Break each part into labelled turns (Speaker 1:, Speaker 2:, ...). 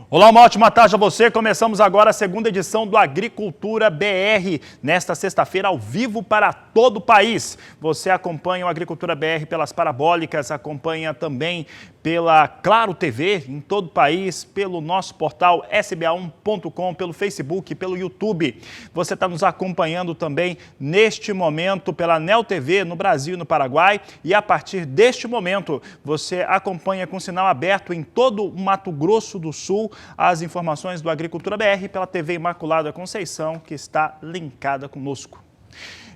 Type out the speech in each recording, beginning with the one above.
Speaker 1: Olá, uma ótima tarde a você. Começamos agora a segunda edição do Agricultura BR, nesta sexta-feira ao vivo para todo o país. Você acompanha o Agricultura BR pelas parabólicas, acompanha também pela Claro TV em todo o país, pelo nosso portal sba1.com, pelo Facebook, pelo YouTube. Você está nos acompanhando também neste momento pela Neo TV no Brasil e no Paraguai, e a partir deste momento você acompanha com sinal aberto em todo o Mato Grosso do Sul as informações do Agricultura BR pela TV Imaculada Conceição, que está linkada conosco.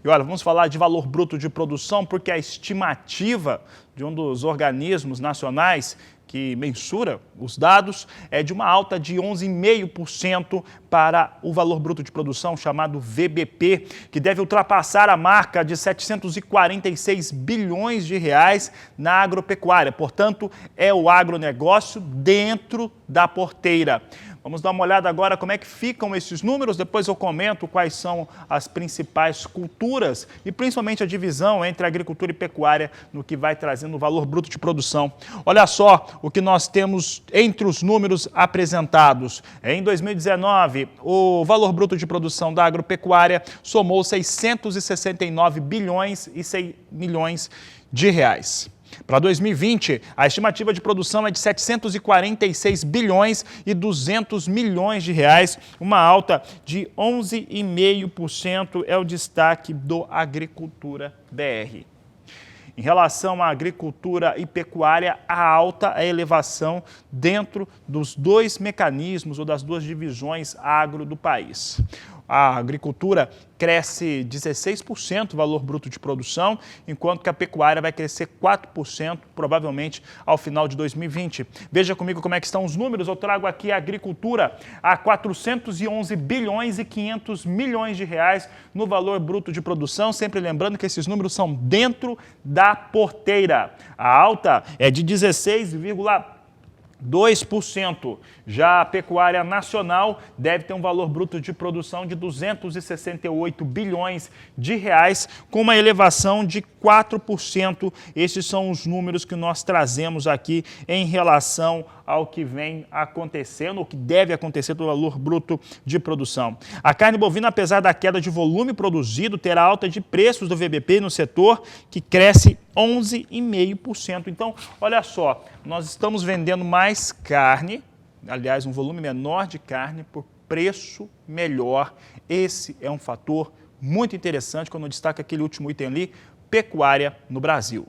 Speaker 1: E olha, vamos falar de valor bruto de produção, porque a estimativa de um dos organismos nacionais que mensura os dados é de uma alta de 11,5% para o valor bruto de produção, chamado VBP, que deve ultrapassar a marca de 746 bilhões de reais na agropecuária. Portanto, é o agronegócio dentro da porteira. Vamos dar uma olhada agora como é que ficam esses números, depois eu comento quais são as principais culturas e principalmente a divisão entre agricultura e pecuária no que vai trazendo o valor bruto de produção. Olha só o que nós temos entre os números apresentados. Em 2019, o valor bruto de produção da agropecuária somou 669 bilhões e 100 milhões de reais. Para 2020, a estimativa de produção é de 746 bilhões e 200 milhões de reais, uma alta de 11,5% é o destaque do Agricultura BR. Em relação à agricultura e pecuária, a alta, a elevação dentro dos dois mecanismos ou das duas divisões agro do país. A agricultura cresce 16% o valor bruto de produção, enquanto que a pecuária vai crescer 4%, provavelmente ao final de 2020. Veja comigo como é que estão os números. Eu trago aqui a agricultura a 411 bilhões e 500 milhões de reais no valor bruto de produção, sempre lembrando que esses números são dentro da porteira. A alta é de 16,2%. Já a pecuária nacional deve ter um valor bruto de produção de 268 bilhões de reais, com uma elevação de 4%. Esses são os números que nós trazemos aqui em relação ao que vem acontecendo, ou que deve acontecer do valor bruto de produção. A carne bovina, apesar da queda de volume produzido, terá alta de preços do VBP no setor, que cresce 11,5%. Então, olha só, nós estamos vendendo mais carne, aliás, um volume menor de carne por preço melhor. Esse é um fator muito interessante quando destaca aquele último item ali, pecuária no Brasil.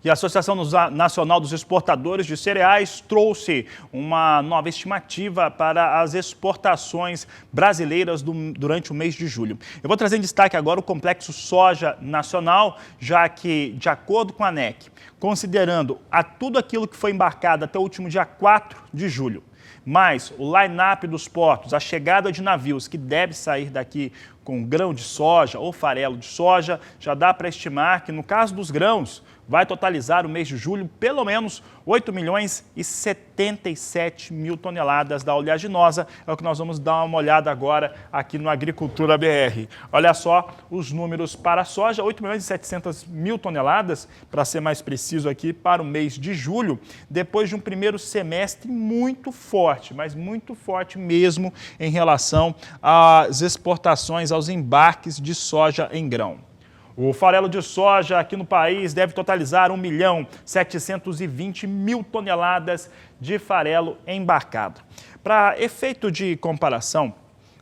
Speaker 1: E a Associação Nacional dos Exportadores de Cereais trouxe uma nova estimativa para as exportações brasileiras durante o mês de julho. Eu vou trazer em destaque agora o complexo soja nacional, já que, de acordo com a ANEC, considerando tudo aquilo que foi embarcado até o último dia 4 de julho, mais o line-up dos portos, a chegada de navios que deve sair daqui com grão de soja ou farelo de soja, já dá para estimar que, no caso dos grãos, vai totalizar o mês de julho pelo menos 8 milhões e 77 mil toneladas da oleaginosa. É o que nós vamos dar uma olhada agora aqui no Agricultura BR. Olha só os números para a soja, 8 milhões e 700 mil toneladas, para ser mais preciso aqui, para o mês de julho, depois de um primeiro semestre muito forte, mas muito forte mesmo em relação às exportações, aos embarques de soja em grão. O farelo de soja aqui no país deve totalizar 1 milhão 720 mil toneladas de farelo embarcado. Para efeito de comparação,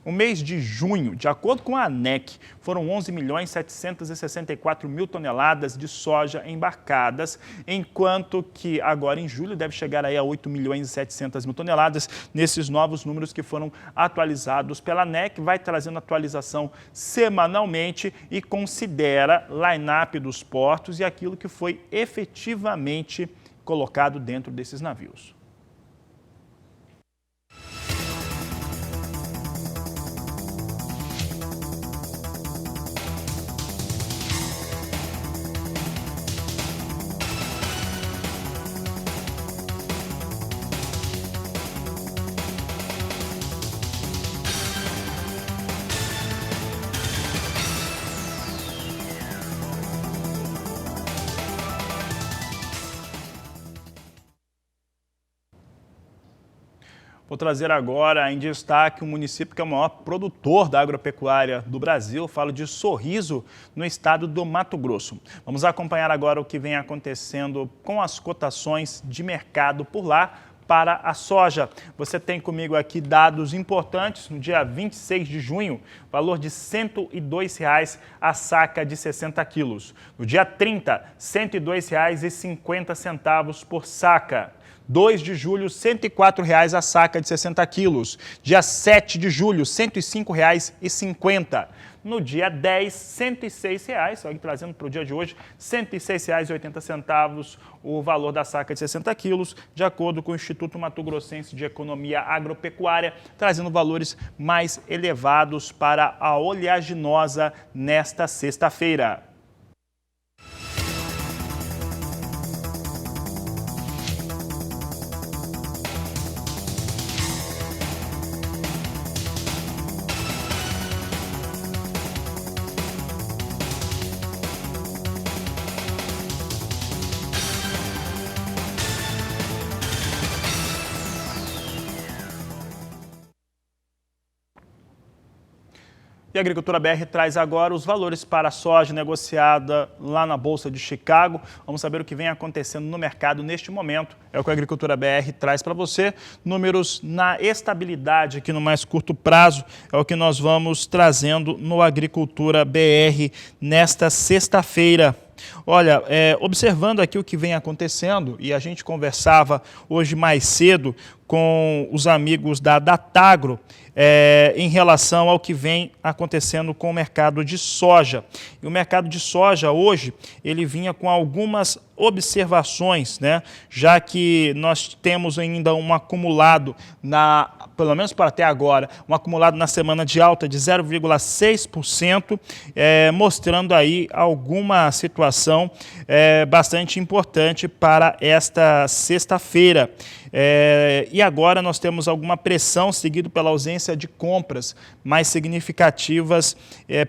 Speaker 1: o mês de junho, de acordo com a ANEC, foram 11 milhões 764 mil toneladas de soja embarcadas, enquanto que agora em julho deve chegar aí a 8 milhões e 700 mil toneladas. Nesses novos números que foram atualizados pela ANEC, vai trazendo atualização semanalmente e considera line-up dos portos e aquilo que foi efetivamente colocado dentro desses navios. Vou trazer agora em destaque o município que é o maior produtor da agropecuária do Brasil. Eu falo de Sorriso, no estado do Mato Grosso. Vamos acompanhar agora o que vem acontecendo com as cotações de mercado por lá para a soja. Você tem comigo aqui dados importantes. No dia 26 de junho, valor de R$ 102,00 a saca de 60 quilos. No dia 30, R$ 102,50 por saca. 2 de julho, R$ 104,00 a saca de 60 quilos. Dia 7 de julho, R$ 105,50. No dia 10, R$ 106,00, só que trazendo para o dia de hoje, R$ 106,80 o valor da saca de 60 quilos, de acordo com o Instituto Mato Grossense de Economia Agropecuária, trazendo valores mais elevados para a oleaginosa nesta sexta-feira. E a Agricultura BR traz agora os valores para a soja negociada lá na Bolsa de Chicago. Vamos saber o que vem acontecendo no mercado neste momento. É o que a Agricultura BR traz para você. Números na estabilidade aqui no mais curto prazo é o que nós vamos trazendo no Agricultura BR nesta sexta-feira. Olha, observando aqui o que vem acontecendo, e a gente conversava hoje mais cedo com os amigos da Datagro em relação ao que vem acontecendo com o mercado de soja. E o mercado de soja hoje, ele vinha com algumas observações, né? Já que nós temos ainda um acumulado, pelo menos para até agora, um acumulado na semana de alta de 0,6%, mostrando aí alguma situação bastante importante para esta sexta-feira. E agora nós temos alguma pressão seguido pela ausência de compras mais significativas,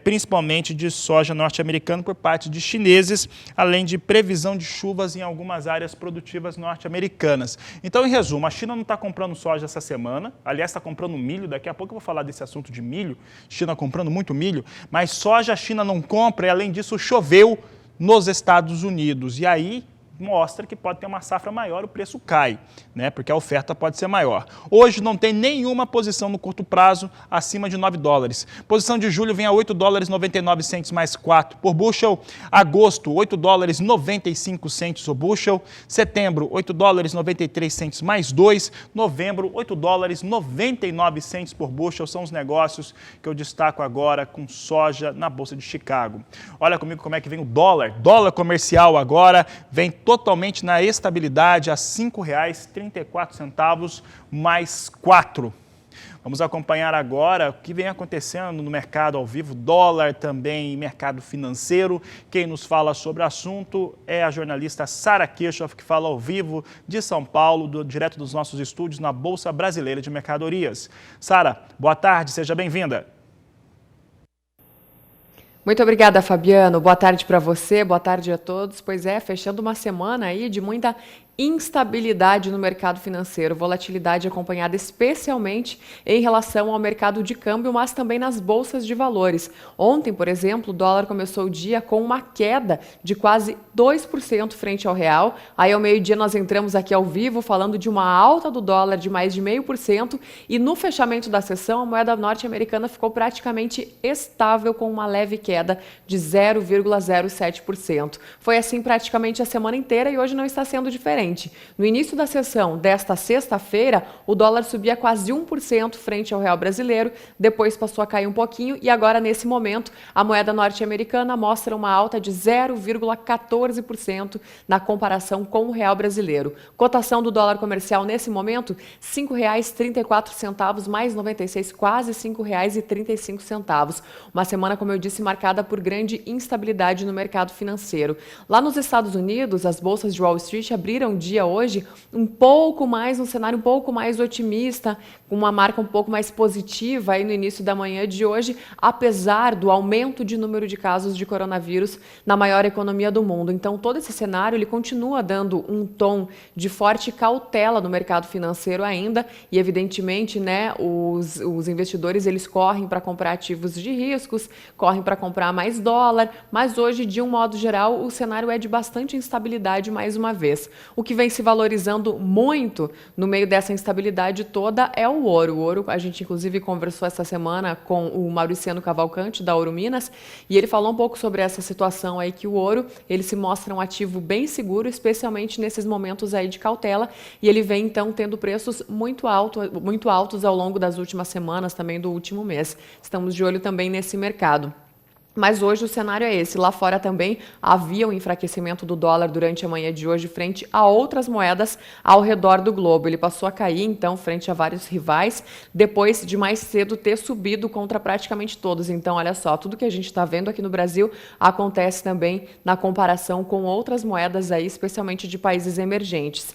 Speaker 1: principalmente de soja norte-americana por parte de chineses, além de previsão de chuvas em algumas áreas produtivas norte-americanas. Então, em resumo, a China não está comprando soja essa semana, aliás, está comprando milho, daqui a pouco eu vou falar desse assunto de milho, China comprando muito milho, mas soja a China não compra e, além disso, choveu nos Estados Unidos. E aí mostra que pode ter uma safra maior, o preço cai, né? Porque a oferta pode ser maior. Hoje não tem nenhuma posição no curto prazo acima de $9. Posição de julho vem a $8,99 mais 4 por bushel. Agosto, $8,95 o bushel. Setembro, $8,93 mais 2. Novembro, $8,99 por bushel. São os negócios que eu destaco agora com soja na Bolsa de Chicago. Olha comigo como é que vem o dólar. Dólar comercial agora vem totalmente na estabilidade a R$ 5,34 mais 4. Vamos acompanhar agora o que vem acontecendo no mercado ao vivo, dólar também, mercado financeiro. Quem nos fala sobre o assunto é a jornalista Sara Kirchhoff, que fala ao vivo de São Paulo, direto dos nossos estúdios na Bolsa Brasileira de Mercadorias. Sara, boa tarde, seja bem-vinda.
Speaker 2: Muito obrigada, Fabiano. Boa tarde para você, boa tarde a todos. Pois é, fechando uma semana aí de muita instabilidade no mercado financeiro, volatilidade acompanhada especialmente em relação ao mercado de câmbio, mas também nas bolsas de valores. Ontem, por exemplo, o dólar começou o dia com uma queda de quase 2% frente ao real. Aí ao meio-dia nós entramos aqui ao vivo falando de uma alta do dólar de mais de 0,5% e no fechamento da sessão a moeda norte-americana ficou praticamente estável com uma leve queda de 0,07%. Foi assim praticamente a semana inteira e hoje não está sendo diferente. diferente. No início da sessão desta sexta-feira, o dólar subia quase 1% frente ao real brasileiro, depois passou a cair um pouquinho e agora, nesse momento, a moeda norte-americana mostra uma alta de 0,14% na comparação com o real brasileiro. Cotação do dólar comercial nesse momento, R$ 5,34 mais 96, quase R$ 5,35. Uma semana, como eu disse, marcada por grande instabilidade no mercado financeiro. Lá nos Estados Unidos, as bolsas de Wall Street abriram o dia hoje um cenário um pouco mais otimista, com uma marca um pouco mais positiva aí no início da manhã de hoje, apesar do aumento de número de casos de coronavírus na maior economia do mundo. Então, todo esse cenário ele continua dando um tom de forte cautela no mercado financeiro ainda e, evidentemente, né, os investidores eles correm para comprar ativos de riscos, correm para comprar mais dólar, mas hoje, de um modo geral, o cenário é de bastante instabilidade mais uma vez. O que vem se valorizando muito no meio dessa instabilidade toda é o ouro. O ouro, a gente inclusive conversou essa semana com o Mauriciano Cavalcante, da Ouro Minas, e ele falou um pouco sobre essa situação aí que o ouro, ele se mostra um ativo bem seguro, especialmente nesses momentos aí de cautela, e ele vem então tendo preços muito altos ao longo das últimas semanas, também do último mês. Estamos de olho também nesse mercado. Mas hoje o cenário é esse. Lá fora também havia um enfraquecimento do dólar durante a manhã de hoje frente a outras moedas ao redor do globo. Ele passou a cair, então, frente a vários rivais, depois de mais cedo ter subido contra praticamente todos. Então, olha só, tudo que a gente está vendo aqui no Brasil acontece também na comparação com outras moedas aí, especialmente de países emergentes.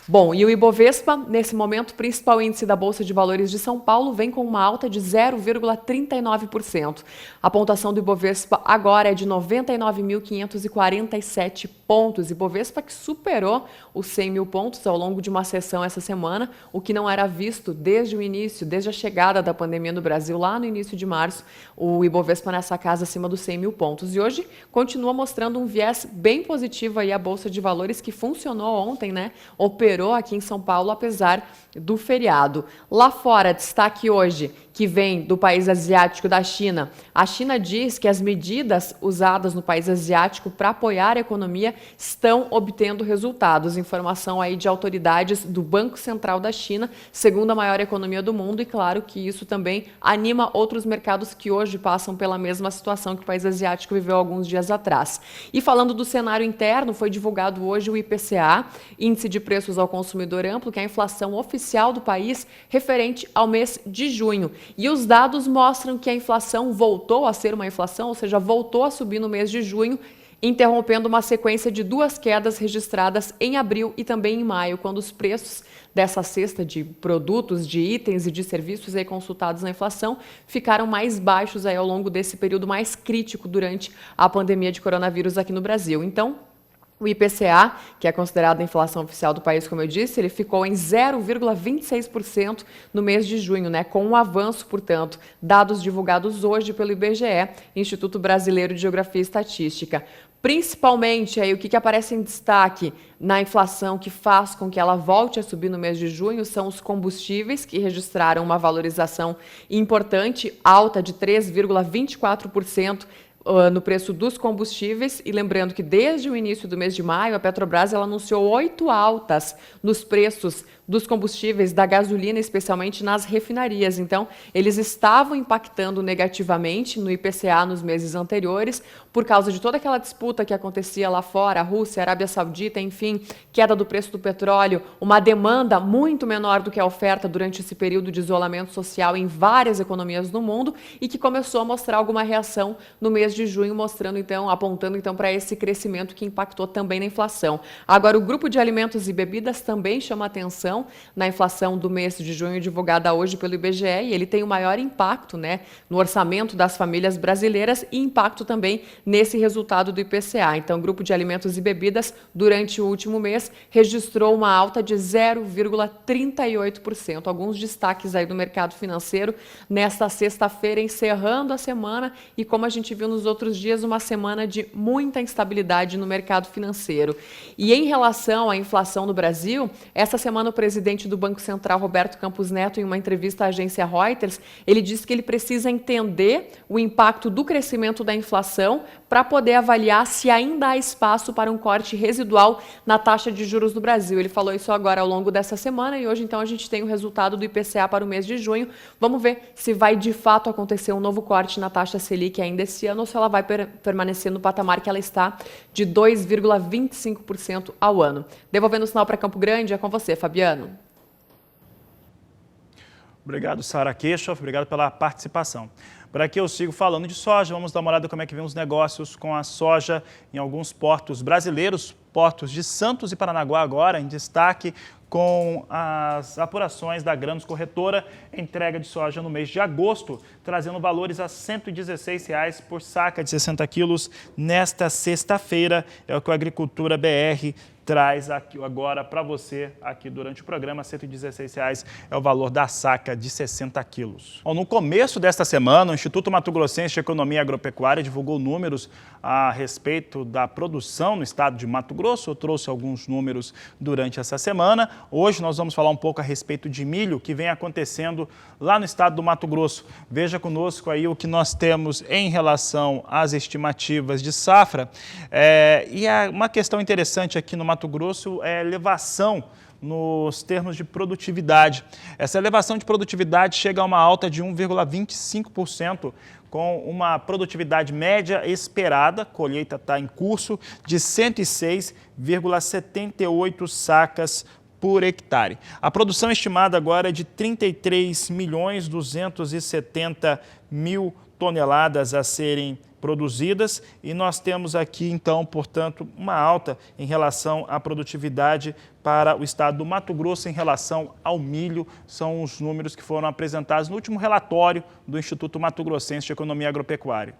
Speaker 2: Bom, e o Ibovespa, nesse momento, principal índice da Bolsa de Valores de São Paulo, vem com uma alta de 0,39%. A pontuação do Ibovespa agora é de 99.547 pontos. Ibovespa que superou os 100 mil pontos ao longo de uma sessão essa semana, o que não era visto desde o início, desde a chegada da pandemia no Brasil, lá no início de março, o Ibovespa nessa casa acima dos 100 mil pontos. E hoje continua mostrando um viés bem positivo aí a Bolsa de Valores, que funcionou ontem, né? Operou aqui em São Paulo, apesar do feriado. Lá fora, destaque hoje, que vem do país asiático da China. A China diz que as medidas usadas no país asiático para apoiar a economia estão obtendo resultados. Informação aí de autoridades do Banco Central da China, segunda maior economia do mundo, e claro que isso também anima outros mercados que hoje passam pela mesma situação que o país asiático viveu alguns dias atrás. E falando do cenário interno, foi divulgado hoje o IPCA, Índice de Preços ao Consumidor Amplo, que é a inflação oficial do país referente ao mês de junho. E os dados mostram que a inflação voltou a ser uma inflação, ou seja, voltou a subir no mês de junho, interrompendo uma sequência de duas quedas registradas em abril e também em maio, quando os preços dessa cesta de produtos, de itens e de serviços aí consultados na inflação ficaram mais baixos aí ao longo desse período mais crítico durante a pandemia de coronavírus aqui no Brasil. Então, o IPCA, que é considerado a inflação oficial do país, como eu disse, ele ficou em 0,26% no mês de junho, né, com um avanço, portanto, dados divulgados hoje pelo IBGE, Instituto Brasileiro de Geografia e Estatística. Principalmente, aí, o que aparece em destaque na inflação que faz com que ela volte a subir no mês de junho são os combustíveis, que registraram uma valorização importante, alta de 3,24%, no preço dos combustíveis. E lembrando que desde o início do mês de maio, a Petrobras ela anunciou 8 altas nos preços dos combustíveis, da gasolina, especialmente nas refinarias. Então, eles estavam impactando negativamente no IPCA nos meses anteriores, por causa de toda aquela disputa que acontecia lá fora, a Rússia, a Arábia Saudita, enfim, queda do preço do petróleo, uma demanda muito menor do que a oferta durante esse período de isolamento social em várias economias do mundo, e que começou a mostrar alguma reação no mês de junho, apontando então para esse crescimento que impactou também na inflação. Agora, o grupo de alimentos e bebidas também chama atenção na inflação do mês de junho, divulgada hoje pelo IBGE, e ele tem o maior impacto, né, no orçamento das famílias brasileiras e impacto também nesse resultado do IPCA. Então, o grupo de alimentos e bebidas, durante o último mês, registrou uma alta de 0,38%. Alguns destaques aí do mercado financeiro nesta sexta-feira, encerrando a semana, e como a gente viu nos outros dias, uma semana de muita instabilidade no mercado financeiro. E em relação à inflação no Brasil, essa semana o presidente do Banco Central, Roberto Campos Neto, em uma entrevista à agência Reuters, ele disse que ele precisa entender o impacto do crescimento da inflação para poder avaliar se ainda há espaço para um corte residual na taxa de juros do Brasil. Ele falou isso agora ao longo dessa semana e hoje então a gente tem o resultado do IPCA para o mês de junho. Vamos ver se vai de fato acontecer um novo corte na taxa Selic ainda esse ano ou se ela vai permanecer no patamar que ela está de 2,25% ao ano. Devolvendo o sinal para Campo Grande, é com você, Fabiano.
Speaker 1: Obrigado, Sara Kirchhoff, obrigado pela participação. Por aqui eu sigo falando de soja, vamos dar uma olhada como é que vem os negócios com a soja em alguns portos brasileiros, portos de Santos e Paranaguá agora em destaque com as apurações da Grãos Corretora, entrega de soja no mês de agosto, trazendo valores a R$ 116 por saca de 60 quilos nesta sexta-feira, é o que o Agricultura BR traz aqui agora para você aqui durante o programa. R$ 116 é o valor da saca de 60 quilos. Bom, no começo desta semana, o Instituto Mato Grossense de Economia Agropecuária divulgou números a respeito da produção no estado de Mato Grosso. Eu trouxe alguns números durante essa semana. Hoje nós vamos falar um pouco a respeito de milho que vem acontecendo lá no estado do Mato Grosso. Veja conosco aí o que nós temos em relação às estimativas de safra. Uma questão interessante aqui no Mato Grosso é a elevação nos termos de produtividade. Essa elevação de produtividade chega a uma alta de 1,25%, com uma produtividade média esperada, a colheita está em curso, de 106,78 sacas por hectare. A produção estimada agora é de 33.270.000 toneladas a serem produzidas e nós temos aqui então, portanto, uma alta em relação à produtividade para o estado do Mato Grosso em relação ao milho. São os números que foram apresentados no último relatório do Instituto Mato Grossense de Economia Agropecuária.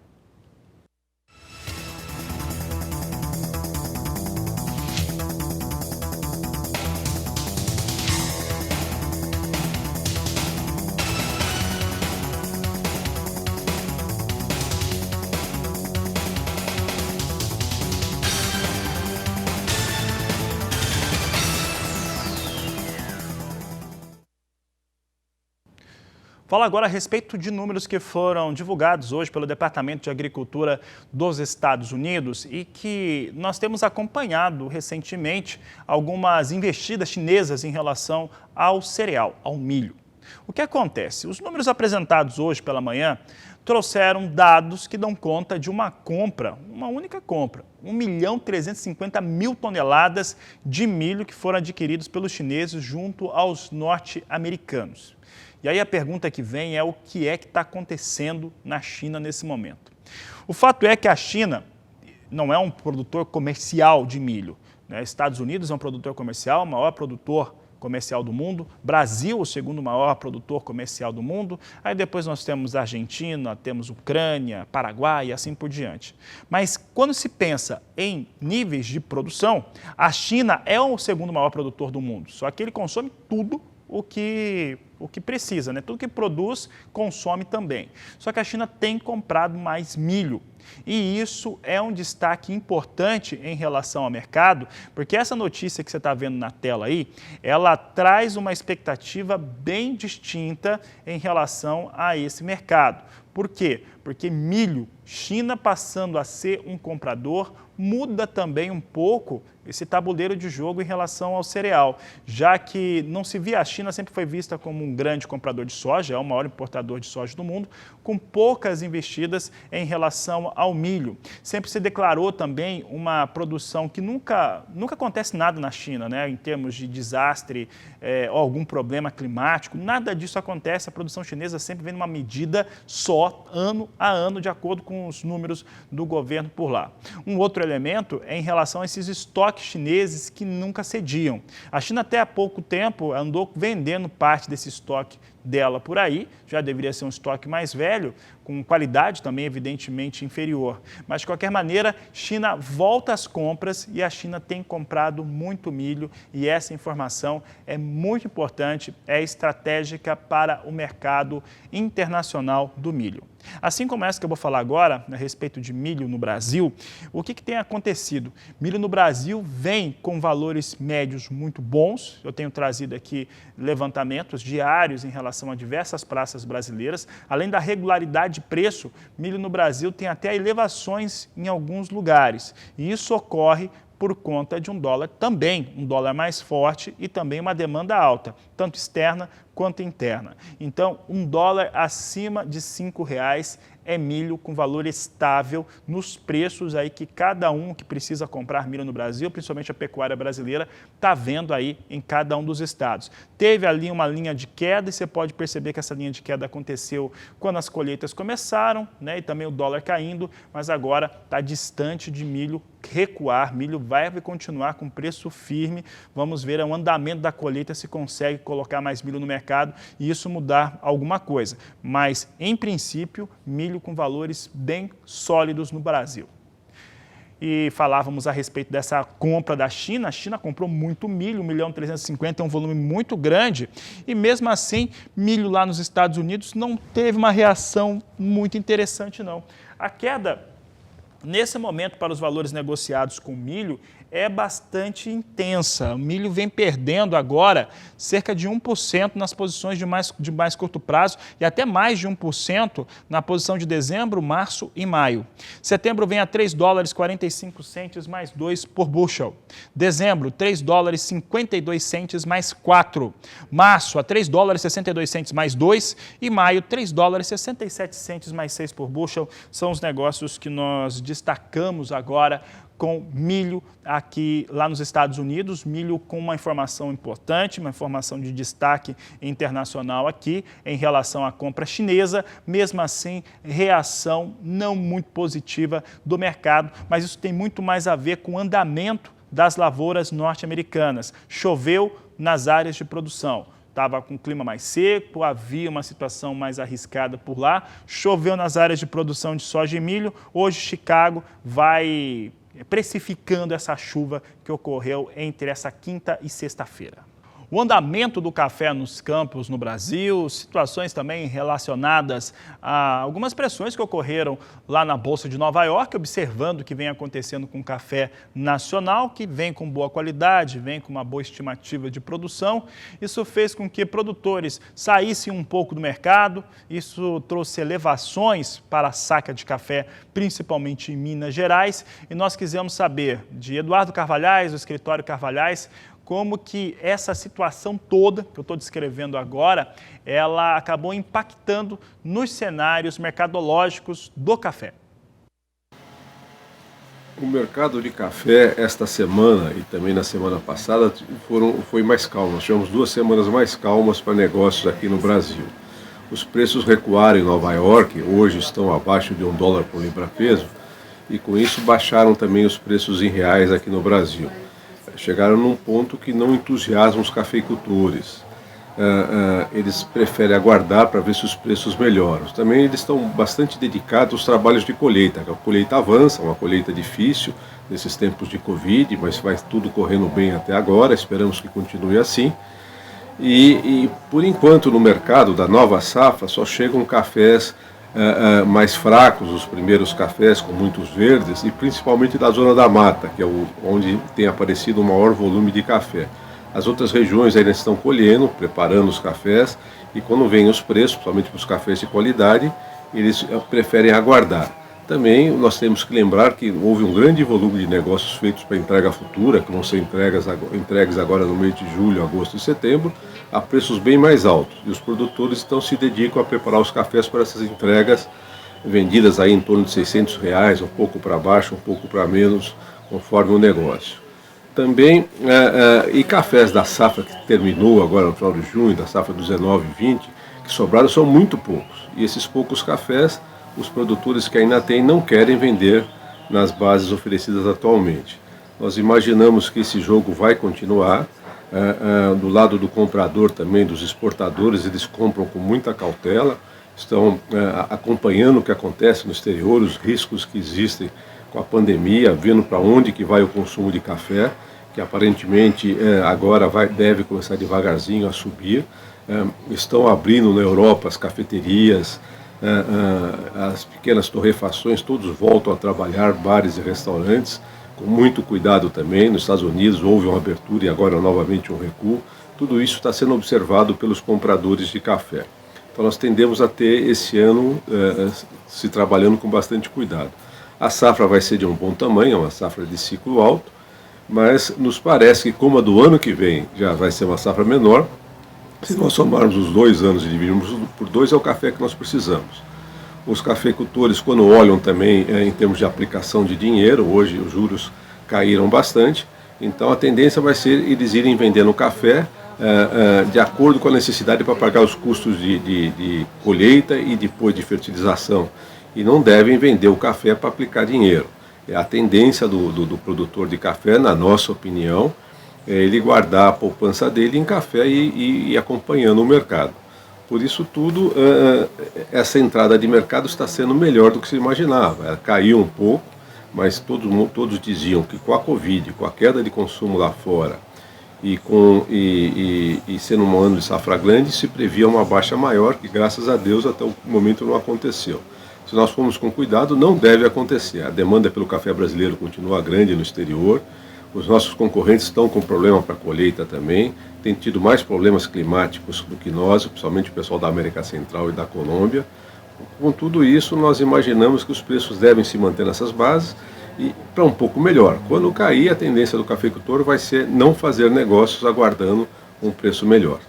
Speaker 1: Fala agora a respeito de números que foram divulgados hoje pelo Departamento de Agricultura dos Estados Unidos e que nós temos acompanhado recentemente algumas investidas chinesas em relação ao cereal, ao milho. O que acontece? Os números apresentados hoje pela manhã trouxeram dados que dão conta de uma compra, uma única compra, 1.350.000 toneladas de milho que foram adquiridos pelos chineses junto aos norte-americanos. E aí a pergunta que vem é o que é que está acontecendo na China nesse momento. O fato é que a China não é um produtor comercial de milho, né? Estados Unidos é um produtor comercial, o maior produtor comercial do mundo, Brasil, o segundo maior produtor comercial do mundo, aí depois nós temos Argentina, temos Ucrânia, Paraguai e assim por diante. Mas quando se pensa em níveis de produção, a China é o segundo maior produtor do mundo, só que ele consome tudo o que precisa, né? Tudo que produz, consome também. Só que a China tem comprado mais milho. E isso é um destaque importante em relação ao mercado, porque essa notícia que você está vendo na tela aí, ela traz uma expectativa bem distinta em relação a esse mercado. Por quê? Porque milho, China passando a ser um comprador, muda também um pouco esse tabuleiro de jogo em relação ao cereal, já que não se via, a China sempre foi vista como um grande comprador de soja, é o maior importador de soja do mundo, com poucas investidas em relação ao milho. Sempre se declarou também uma produção que nunca acontece nada na China, né, em termos de desastre ou algum problema climático, nada disso acontece, a produção chinesa sempre vem numa medida só, ano a ano, de acordo com os números do governo por lá. Um outro elemento é em relação a esses estoques chineses que nunca cediam. A China até há pouco tempo andou vendendo parte desse estoque dela por aí, já deveria ser um estoque mais velho, com qualidade também evidentemente inferior. Mas de qualquer maneira, China volta às compras e a China tem comprado muito milho e essa informação é muito importante, é estratégica para o mercado internacional do milho. Assim como essa que eu vou falar agora, a respeito de milho no Brasil, o que tem acontecido? Milho no Brasil vem com valores médios muito bons, eu tenho trazido aqui levantamentos diários em relação relação a diversas praças brasileiras. Além da regularidade de preço, milho no Brasil tem até elevações em alguns lugares. E isso ocorre por conta de um dólar mais forte e também uma demanda alta, tanto externa quanto interna. Então, um dólar acima de R$ 5,00 é milho com valor estável nos preços aí que cada um que precisa comprar milho no Brasil, principalmente a pecuária brasileira, está vendo aí em cada um dos estados. Teve ali uma linha de queda e você pode perceber que essa linha de queda aconteceu quando as colheitas começaram, né, e também o dólar caindo, mas agora está distante de milho recuar, milho vai continuar com preço firme. Vamos ver o andamento da colheita, se consegue colocar mais milho no mercado e isso mudar alguma coisa. Mas, em princípio, milho com valores bem sólidos no Brasil. E falávamos a respeito dessa compra da China. A China comprou muito milho, 1.350.000, é um volume muito grande. E mesmo assim, milho lá nos Estados Unidos não teve uma reação muito interessante, não. A queda, nesse momento, para os valores negociados com milho, é bastante intensa. O milho vem perdendo agora cerca de 1% nas posições de mais curto prazo e até mais de 1% na posição de dezembro, março e maio. Setembro vem a $3,45 mais 2 por bushel. Dezembro, $3,52 mais 4. Março, a $3,62 mais 2 e maio, $3,67 mais 6 por bushel. São os negócios que nós destacamos agora com milho aqui lá nos Estados Unidos, milho com uma informação importante, uma informação de destaque internacional aqui em relação à compra chinesa. Mesmo assim, reação não muito positiva do mercado, mas isso tem muito mais a ver com o andamento das lavouras norte-americanas. Choveu nas áreas de produção. Estava com um clima mais seco, havia uma situação mais arriscada por lá, choveu nas áreas de produção de soja e milho. Hoje, Chicago vai precificando essa chuva que ocorreu entre essa quinta e sexta-feira. O andamento do café nos campos no Brasil, situações também relacionadas a algumas pressões que ocorreram lá na Bolsa de Nova York, observando o que vem acontecendo com o café nacional, que vem com boa qualidade, vem com uma boa estimativa de produção. Isso fez com que produtores saíssem um pouco do mercado, isso trouxe elevações para a saca de café, principalmente em Minas Gerais, e nós quisemos saber de Eduardo Carvalhais, do escritório Carvalhais, como que essa situação toda que eu estou descrevendo agora, ela acabou impactando nos cenários mercadológicos do café.
Speaker 3: O mercado de café esta semana e também na semana passada foi mais calmo. Nós tivemos 2 semanas mais calmas para negócios aqui no Brasil. Os preços recuaram em Nova York, hoje estão abaixo de $1 por libra-peso, e com isso baixaram também os preços em reais aqui no Brasil. Chegaram num ponto que não entusiasma os cafeicultores. Eles preferem aguardar para ver se os preços melhoram. Também eles estão bastante dedicados aos trabalhos de colheita. A colheita avança, uma colheita difícil nesses tempos de Covid, mas vai tudo correndo bem até agora, esperamos que continue assim. E por enquanto no mercado da nova safra só chegam cafés mais fracos, os primeiros cafés com muitos verdes, e principalmente da zona da mata, que é onde tem aparecido o maior volume de café. As outras regiões ainda estão colhendo, preparando os cafés, e quando vêm os preços, principalmente para os cafés de qualidade, eles preferem aguardar. Também nós temos que lembrar que houve um grande volume de negócios feitos para entrega futura, que vão ser entregues agora no mês de julho, agosto e setembro, a preços bem mais altos. E os produtores então se dedicam a preparar os cafés para essas entregas, vendidas aí em torno de R$600, um pouco para baixo, um pouco para menos, conforme o negócio. Também, e cafés da safra que terminou agora no final de junho, da safra 19 e 20, que sobraram são muito poucos. E esses poucos cafés, os produtores que ainda têm não querem vender nas bases oferecidas atualmente. Nós imaginamos que esse jogo vai continuar. Do lado do comprador também, dos exportadores, eles compram com muita cautela, estão acompanhando o que acontece no exterior, os riscos que existem com a pandemia, vendo para onde que vai o consumo de café, que aparentemente agora deve começar devagarzinho a subir. Estão abrindo na Europa as cafeterias, as pequenas torrefações, todos voltam a trabalhar, bares e restaurantes, com muito cuidado também. Nos Estados Unidos houve uma abertura e agora novamente um recuo. Tudo isso está sendo observado pelos compradores de café. Então nós tendemos a ter esse ano se trabalhando com bastante cuidado. A safra vai ser de um bom tamanho, é uma safra de ciclo alto, mas nos parece que como a do ano que vem já vai ser uma safra menor, se nós somarmos os 2 anos e dividirmos por 2, é o café que nós precisamos. Os cafeicultores, quando olham também em termos de aplicação de dinheiro, hoje os juros caíram bastante, então a tendência vai ser eles irem vendendo café de acordo com a necessidade para pagar os custos de colheita e depois de fertilização. E não devem vender o café para aplicar dinheiro. É a tendência do produtor de café, na nossa opinião, é ele guardar a poupança dele em café e acompanhando o mercado. Por isso tudo, essa entrada de mercado está sendo melhor do que se imaginava. Ela caiu um pouco, mas todos diziam que com a Covid, com a queda de consumo lá fora e sendo um ano de safra grande, se previa uma baixa maior, que graças a Deus até o momento não aconteceu. Se nós formos com cuidado, não deve acontecer. A demanda pelo café brasileiro continua grande no exterior. Os nossos concorrentes estão com problema para a colheita também. Tem tido mais problemas climáticos do que nós, principalmente o pessoal da América Central e da Colômbia. Com tudo isso, nós imaginamos que os preços devem se manter nessas bases e para um pouco melhor. Quando cair, a tendência do cafeicultor vai ser não fazer negócios aguardando um preço melhor.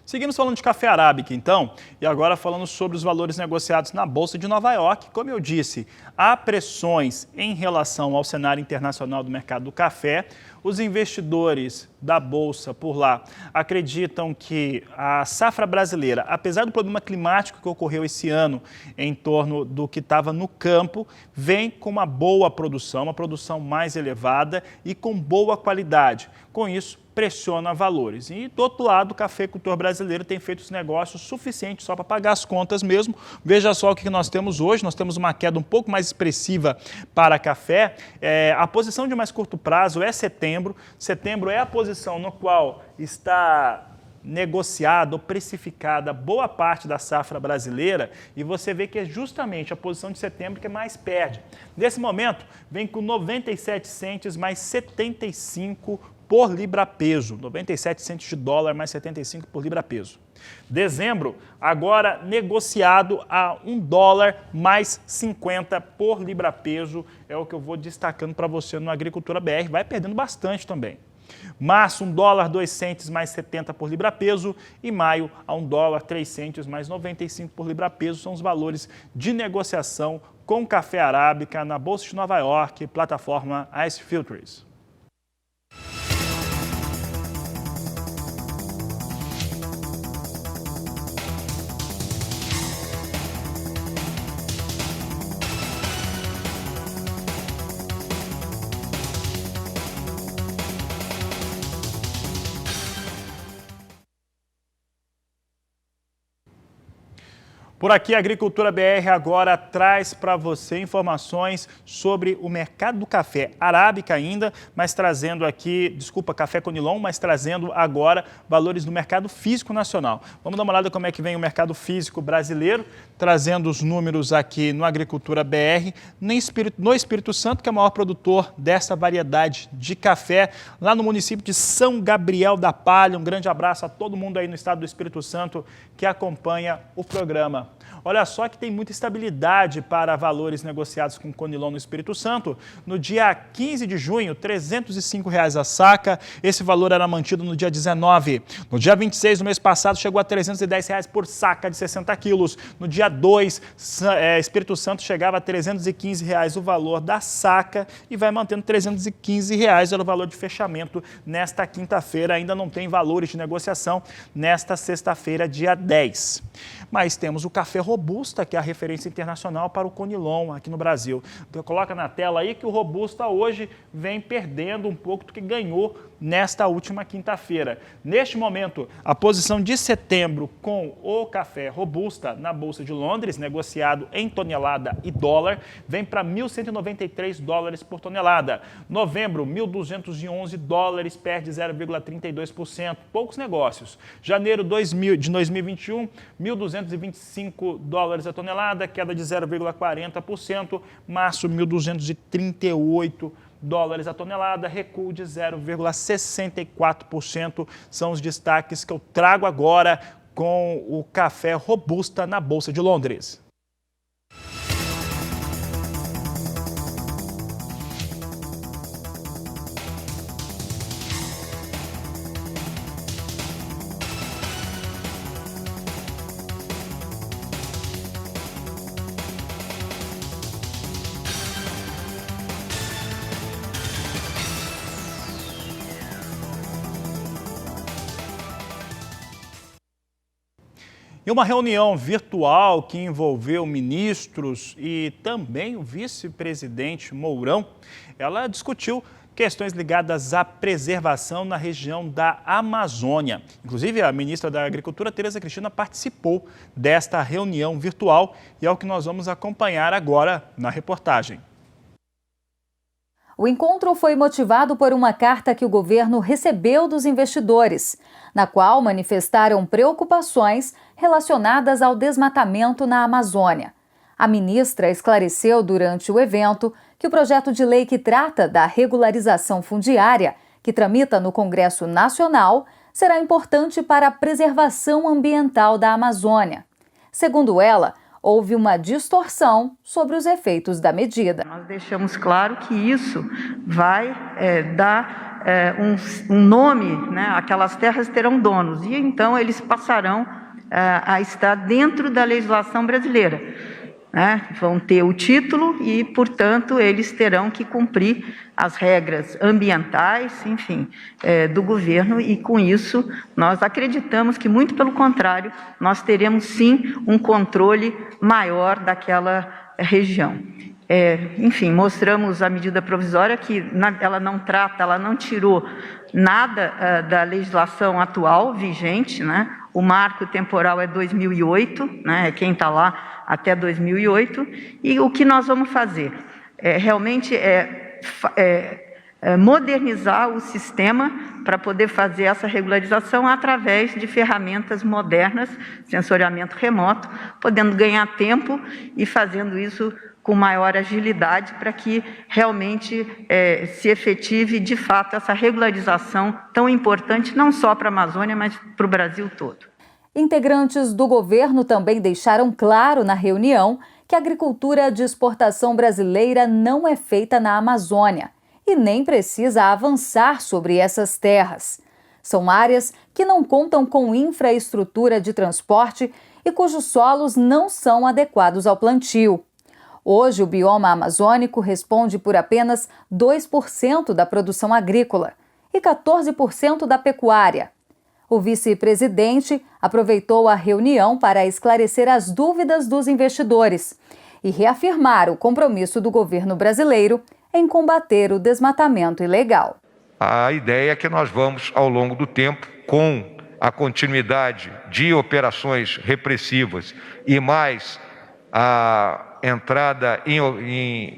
Speaker 1: Seguimos falando de café arábica, então, e agora falando sobre os valores negociados na Bolsa de Nova York. Como eu disse, há pressões em relação ao cenário internacional do mercado do café. Os investidores da Bolsa por lá acreditam que a safra brasileira, apesar do problema climático que ocorreu esse ano em torno do que estava no campo, vem com uma boa produção, uma produção mais elevada e com boa qualidade. Com isso, pressiona valores. E, do outro lado, o cafeicultor brasileiro tem feito os negócios suficientes só para pagar as contas mesmo. Veja só o que nós temos hoje. Nós temos uma queda um pouco mais expressiva para café. A posição de mais curto prazo é setembro. Setembro é a posição no qual está negociada ou precificada boa parte da safra brasileira, e você vê que é justamente a posição de setembro que mais perde. Nesse momento, vem com 97 centes mais 75 por libra-peso, 97 centes de dólar mais 75 por libra-peso. Dezembro, agora negociado a $1 mais 50 por libra-peso, é o que eu vou destacando para você no Agricultura BR, vai perdendo bastante também. Março, $1, 2 centes mais 70 por libra-peso, e maio a $1, 3 centes mais 95 por libra-peso, são os valores de negociação com café arábica na Bolsa de Nova York, plataforma Ice Futures. Por aqui, a Agricultura BR agora traz para você informações sobre o mercado do café arábica ainda, mas trazendo aqui, café conilon, mas trazendo agora valores do mercado físico nacional. Vamos dar uma olhada como é que vem o mercado físico brasileiro, trazendo os números aqui no Agricultura BR, no Espírito Santo, que é o maior produtor dessa variedade de café, lá no município de São Gabriel da Palha. Um grande abraço a todo mundo aí no estado do Espírito Santo que acompanha o programa. Olha só que tem muita estabilidade para valores negociados com conilon no Espírito Santo. No dia 15 de junho, R$ 305 a saca. Esse valor era mantido no dia 19. No dia 26 do mês passado, chegou a R$ 310 por saca de 60 quilos. No dia 2, Espírito Santo chegava a R$ 315 o valor da saca e vai mantendo R$ 315 era o valor de fechamento nesta quinta-feira. Ainda não tem valores de negociação nesta sexta-feira, dia 10. Mas temos o café Robusta, que é a referência internacional para o conilon aqui no Brasil. Então, coloca na tela aí que o Robusta hoje vem perdendo um pouco do que ganhou nesta última quinta-feira. Neste momento, a posição de setembro com o café robusta na Bolsa de Londres, negociado em tonelada e dólar, vem para 1.193 dólares por tonelada. Novembro, 1.211 dólares, perde 0,32%. Poucos negócios. Janeiro de 2021, 1.225 dólares a tonelada, queda de 0,40%. Março, 1.238 dólares a tonelada, recuo de 0,64%. São os destaques que eu trago agora com o café robusta na Bolsa de Londres. Em uma reunião virtual que envolveu ministros e também o vice-presidente Mourão, ela discutiu questões ligadas à preservação na região da Amazônia. Inclusive, a ministra da Agricultura, Tereza Cristina, participou desta reunião virtual e é o que nós vamos acompanhar agora na reportagem.
Speaker 4: O encontro foi motivado por uma carta que o governo recebeu dos investidores, na qual manifestaram preocupações relacionadas ao desmatamento na Amazônia. A ministra esclareceu durante o evento que o projeto de lei que trata da regularização fundiária, que tramita no Congresso Nacional, será importante para a preservação ambiental da Amazônia. Segundo ela, houve uma distorção sobre os efeitos da medida.
Speaker 5: Nós deixamos claro que isso vai dar um nome, né? Aquelas terras terão donos e então eles passarão a estar dentro da legislação brasileira, né? Vão ter o título e, portanto, eles terão que cumprir as regras ambientais, enfim, do governo, e com isso nós acreditamos que, muito pelo contrário, nós teremos sim um controle maior daquela região. Enfim, mostramos a medida provisória que ela não tirou nada da legislação atual vigente, né? O marco temporal é 2008, né? Quem está lá até 2008, e o que nós vamos fazer realmente modernizar o sistema para poder fazer essa regularização através de ferramentas modernas, sensoriamento remoto, podendo ganhar tempo e fazendo isso com maior agilidade para que realmente se efetive de fato essa regularização tão importante não só para a Amazônia, mas para o Brasil todo.
Speaker 4: Integrantes do governo também deixaram claro na reunião que a agricultura de exportação brasileira não é feita na Amazônia e nem precisa avançar sobre essas terras. São áreas que não contam com infraestrutura de transporte e cujos solos não são adequados ao plantio. Hoje, o bioma amazônico responde por apenas 2% da produção agrícola e 14% da pecuária. O vice-presidente aproveitou a reunião para esclarecer as dúvidas dos investidores e reafirmar o compromisso do governo brasileiro em combater o desmatamento ilegal.
Speaker 6: A ideia é que nós vamos, ao longo do tempo, com a continuidade de operações repressivas e mais a entrada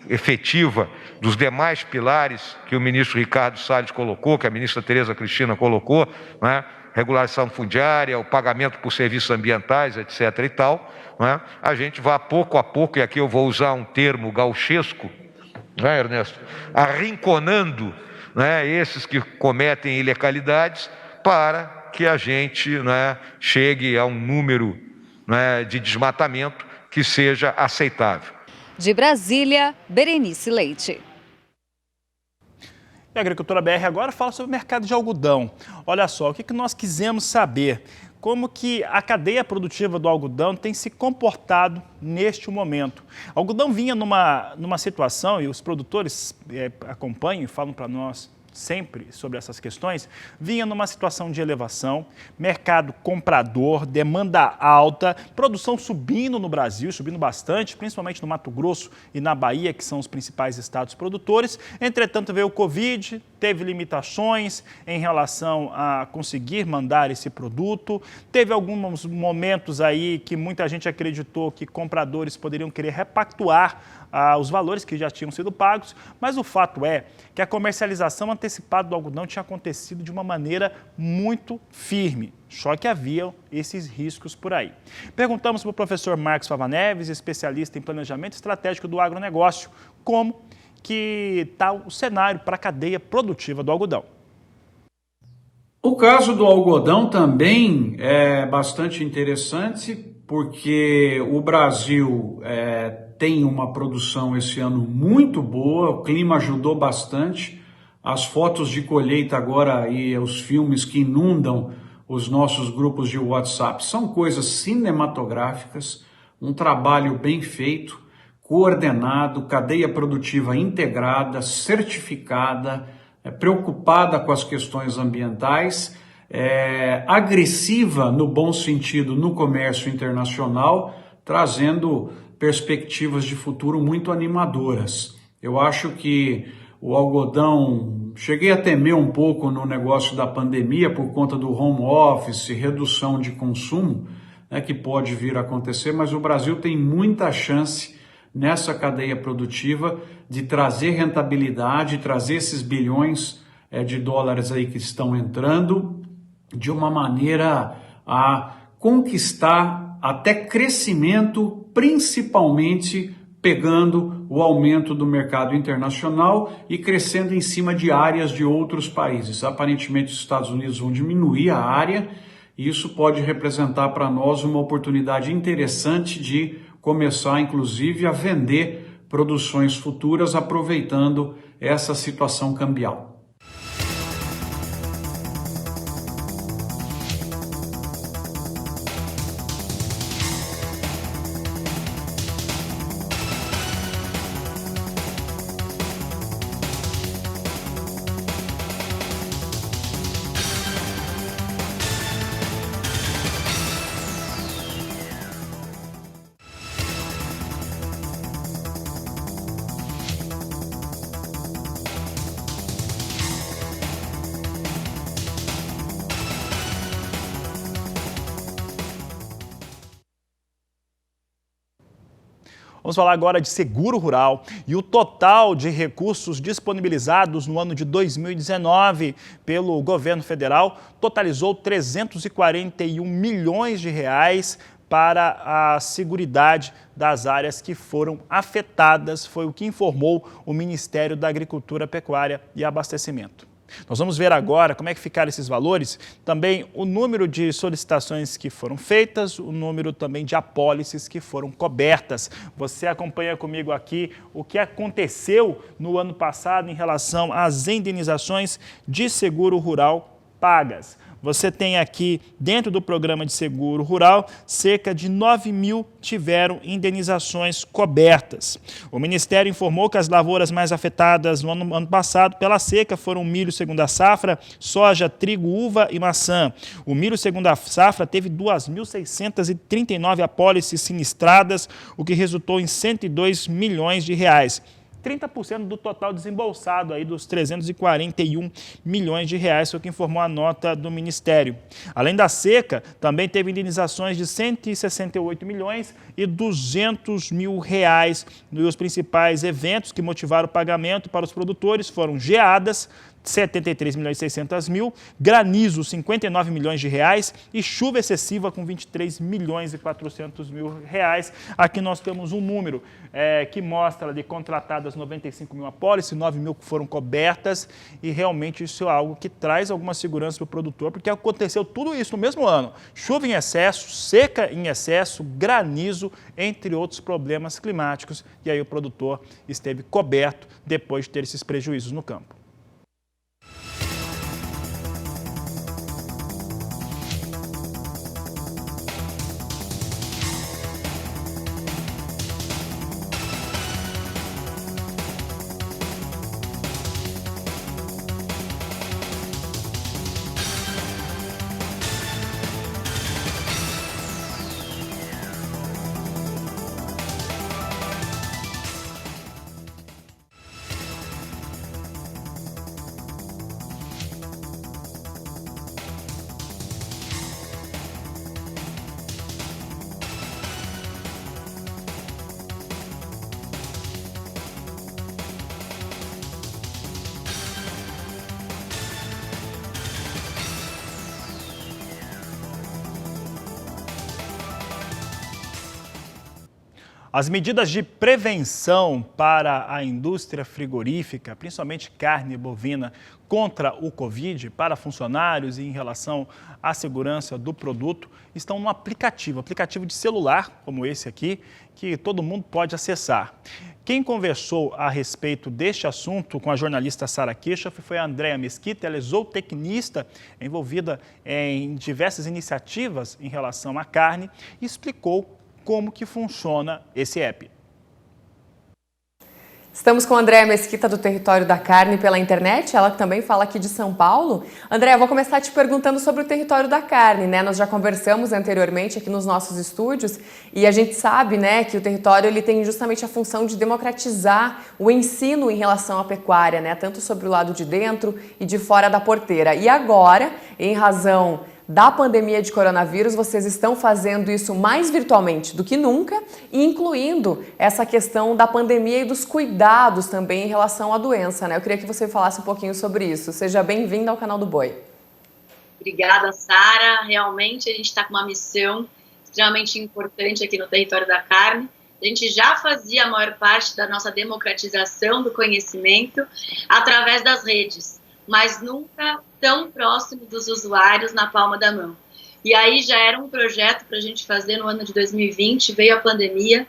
Speaker 6: efetiva dos demais pilares que o ministro Ricardo Salles colocou, que a ministra Tereza Cristina colocou, né? Regulação fundiária, o pagamento por serviços ambientais, etc. e tal, né? A gente vai pouco a pouco, e aqui eu vou usar um termo gauchesco, né, Ernesto? Arrinconando, né, esses que cometem ilegalidades para que a gente, né, chegue a um número, né, de desmatamento que seja aceitável.
Speaker 4: De Brasília, Berenice Leite.
Speaker 1: E a Agricultura BR agora fala sobre o mercado de algodão. Olha só, o que nós quisemos saber? Como que a cadeia produtiva do algodão tem se comportado neste momento. O algodão vinha numa situação, e os produtores acompanham e falam para nós sempre sobre essas questões, vinha numa situação de elevação, mercado comprador, demanda alta, produção subindo no Brasil, subindo bastante, principalmente no Mato Grosso e na Bahia, que são os principais estados produtores. Entretanto, veio o Covid, teve limitações em relação a conseguir mandar esse produto, teve alguns momentos aí que muita gente acreditou que compradores poderiam querer repactuar os valores que já tinham sido pagos, mas o fato é que a comercialização antecipada do algodão tinha acontecido de uma maneira muito firme, só que havia esses riscos por aí. Perguntamos para o professor Marcos Fava Neves, especialista em planejamento estratégico do agronegócio, como que está o cenário para a cadeia produtiva do algodão.
Speaker 7: O caso do algodão também é bastante interessante, porque o Brasil tem uma produção esse ano muito boa, o clima ajudou bastante, as fotos de colheita agora e os filmes que inundam os nossos grupos de WhatsApp são coisas cinematográficas, um trabalho bem feito, coordenado, cadeia produtiva integrada, certificada, preocupada com as questões ambientais, agressiva no bom sentido no comércio internacional, trazendo perspectivas de futuro muito animadoras. Eu acho que o algodão, cheguei a temer um pouco no negócio da pandemia por conta do home office, redução de consumo, que pode vir a acontecer, mas o Brasil tem muita chance nessa cadeia produtiva de trazer rentabilidade, trazer esses bilhões de dólares aí que estão entrando de uma maneira a conquistar até crescimento, principalmente pegando o aumento do mercado internacional e crescendo em cima de áreas de outros países. Aparentemente os Estados Unidos vão diminuir a área e isso pode representar para nós uma oportunidade interessante de começar, inclusive, a vender produções futuras aproveitando essa situação cambial.
Speaker 1: Vamos falar agora de seguro rural e o total de recursos disponibilizados no ano de 2019 pelo governo federal totalizou 341 milhões de reais para a seguridade das áreas que foram afetadas, foi o que informou o Ministério da Agricultura, Pecuária e Abastecimento. Nós vamos ver agora como é que ficaram esses valores, também o número de solicitações que foram feitas, o número também de apólices que foram cobertas. Você acompanha comigo aqui o que aconteceu no ano passado em relação às indenizações de seguro rural pagas. Você tem aqui, dentro do programa de seguro rural, cerca de 9 mil tiveram indenizações cobertas. O Ministério informou que as lavouras mais afetadas no ano passado pela seca foram milho segunda safra, soja, trigo, uva e maçã. O milho segunda safra teve 2.639 apólices sinistradas, o que resultou em 102 milhões de reais. 30% do total desembolsado aí dos 341 milhões de reais, foi o que informou a nota do Ministério. Além da seca, também teve indenizações de 168 milhões e 200 mil reais. E os principais eventos que motivaram o pagamento para os produtores foram geadas, 73 milhões e 600 mil, granizo, 59 milhões de reais e chuva excessiva com 23 milhões e 400 mil reais. Aqui nós temos um número que mostra ali contratadas 95 mil apólices, 9 mil que foram cobertas e realmente isso é algo que traz alguma segurança para o produtor, porque aconteceu tudo isso no mesmo ano. Chuva em excesso, seca em excesso, granizo, entre outros problemas climáticos, e aí o produtor esteve coberto depois de ter esses prejuízos no campo. As medidas de prevenção para a indústria frigorífica, principalmente carne bovina, contra o Covid, para funcionários e em relação à segurança do produto, estão no aplicativo de celular, como esse aqui, que todo mundo pode acessar. Quem conversou a respeito deste assunto com a jornalista Sara Kirchhoff foi a Andréa Mesquita. Ela é zootecnista envolvida em diversas iniciativas em relação à carne e explicou como que funciona esse app.
Speaker 2: Estamos com a Andréa Mesquita do Território da Carne pela internet, ela que também fala aqui de São Paulo. Andréa, vou começar te perguntando sobre o Território da Carne, né? Nós já conversamos anteriormente aqui nos nossos estúdios e a gente sabe, né, que o território ele tem justamente a função de democratizar o ensino em relação à pecuária, né? Tanto sobre o lado de dentro e de fora da porteira. E agora, em razão da pandemia de coronavírus, vocês estão fazendo isso mais virtualmente do que nunca, incluindo essa questão da pandemia e dos cuidados também em relação à doença, né? Eu queria que você falasse um pouquinho sobre isso. Seja bem-vinda ao canal do Boi.
Speaker 8: Obrigada, Sara. Realmente a gente está com uma missão extremamente importante aqui no Território da Carne. A gente já fazia a maior parte da nossa democratização do conhecimento através das redes, mas nunca tão próximo dos usuários na palma da mão. E aí já era um projeto para a gente fazer no ano de 2020, veio a pandemia,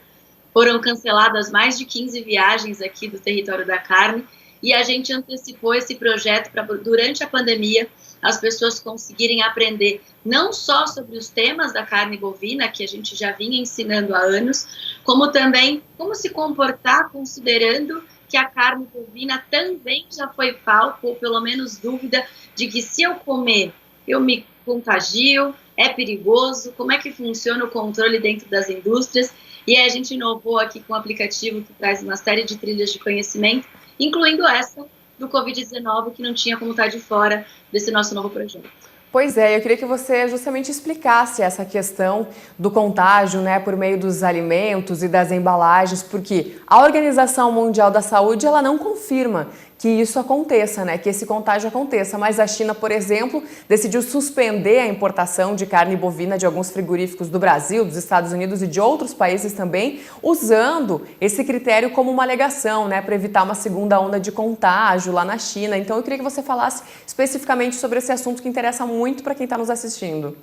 Speaker 8: foram canceladas mais de 15 viagens aqui do Território da Carne, e a gente antecipou esse projeto para, durante a pandemia, as pessoas conseguirem aprender não só sobre os temas da carne bovina, que a gente já vinha ensinando há anos, como também como se comportar considerando que a carne bovina também já foi palco, ou pelo menos dúvida, de que se eu comer, eu me contagio, é perigoso, como é que funciona o controle dentro das indústrias. E aí a gente inovou aqui com um aplicativo que traz uma série de trilhas de conhecimento, incluindo essa do Covid-19, que não tinha como estar de fora desse nosso novo projeto.
Speaker 2: Pois é, eu queria que você justamente explicasse essa questão do contágio, né, por meio dos alimentos e das embalagens, porque a Organização Mundial da Saúde, ela não confirma que isso aconteça, né, que esse contágio aconteça, mas a China, por exemplo, decidiu suspender a importação de carne bovina de alguns frigoríficos do Brasil, dos Estados Unidos e de outros países também, usando esse critério como uma alegação, né, para evitar uma segunda onda de contágio lá na China. Então eu queria que você falasse especificamente sobre esse assunto que interessa muito para quem está nos assistindo.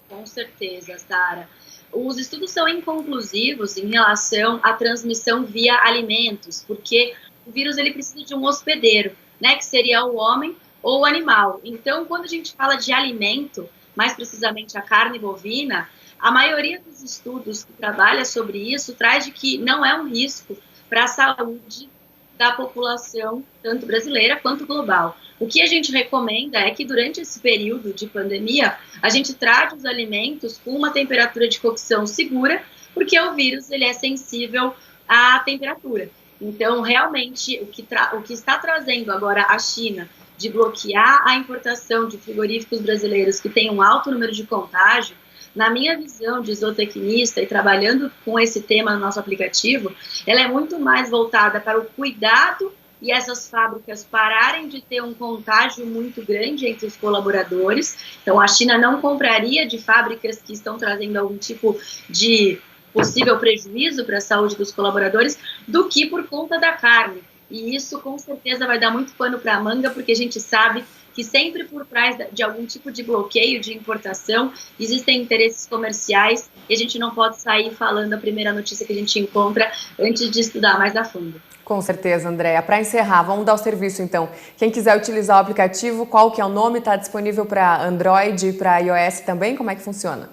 Speaker 8: Com certeza, Sara. Os estudos são inconclusivos em relação à transmissão via alimentos, porque o vírus ele precisa de um hospedeiro, né, que seria o homem ou o animal. Então, quando a gente fala de alimento, mais precisamente a carne bovina, a maioria dos estudos que trabalha sobre isso traz de que não é um risco para a saúde da população, tanto brasileira quanto global. O que a gente recomenda é que durante esse período de pandemia, a gente trate os alimentos com uma temperatura de cocção segura, porque o vírus ele é sensível à temperatura. Então, realmente, o que está trazendo agora a China de bloquear a importação de frigoríficos brasileiros que têm um alto número de contágio, na minha visão de zootecnista e trabalhando com esse tema no nosso aplicativo, ela é muito mais voltada para o cuidado e essas fábricas pararem de ter um contágio muito grande entre os colaboradores. Então, a China não compraria de fábricas que estão trazendo algum tipo de possível prejuízo para a saúde dos colaboradores, do que por conta da carne. E isso, com certeza, vai dar muito pano para a manga, porque a gente sabe que sempre por trás de algum tipo de bloqueio de importação existem interesses comerciais e a gente não pode sair falando a primeira notícia que a gente encontra antes de estudar mais a fundo.
Speaker 2: Com certeza, Andréa. Para encerrar, vamos dar o serviço então. Quem quiser utilizar o aplicativo, qual que é o nome? Está disponível para Android e para iOS também? Como é que funciona?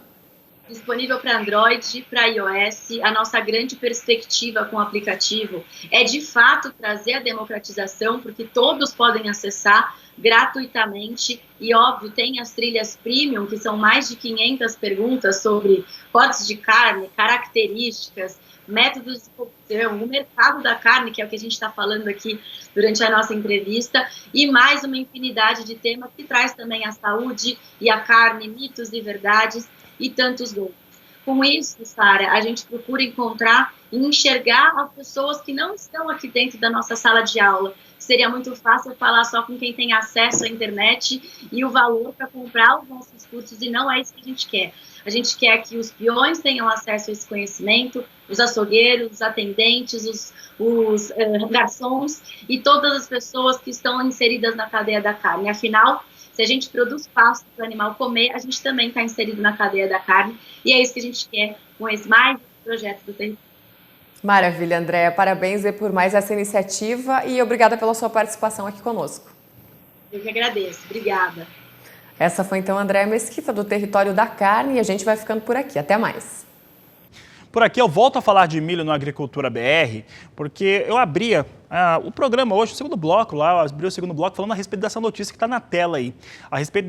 Speaker 8: Disponível para Android e para iOS. A nossa grande perspectiva com o aplicativo é, de fato, trazer a democratização, porque todos podem acessar gratuitamente e, óbvio, tem as trilhas premium, que são mais de 500 perguntas sobre cortes de carne, características, métodos de cocção, o mercado da carne, que é o que a gente está falando aqui durante a nossa entrevista, e mais uma infinidade de temas que traz também a saúde e a carne, mitos e verdades, e tantos outros. Com isso, Sara, a gente procura encontrar e enxergar as pessoas que não estão aqui dentro da nossa sala de aula. Seria muito fácil falar só com quem tem acesso à internet e o valor para comprar os nossos cursos, e não é isso que a gente quer. A gente quer que os peões tenham acesso a esse conhecimento, os açougueiros, os atendentes, os garçons e todas as pessoas que estão inseridas na cadeia da carne. Afinal, se a gente produz pasto para o animal comer, a gente também está inserido na cadeia da carne, e é isso que a gente quer com esse mais projeto do território.
Speaker 2: Maravilha, Andréa. Parabéns por mais essa iniciativa e obrigada pela sua participação aqui conosco.
Speaker 8: Eu que agradeço. Obrigada.
Speaker 2: Essa foi então a Andréa Mesquita, do Território da Carne, e a gente vai ficando por aqui. Até mais.
Speaker 1: Por aqui eu volto a falar de milho no Agricultura BR, porque eu abria o programa hoje, o segundo bloco lá, abri o segundo bloco falando a respeito dessa notícia que está na tela aí, a respeito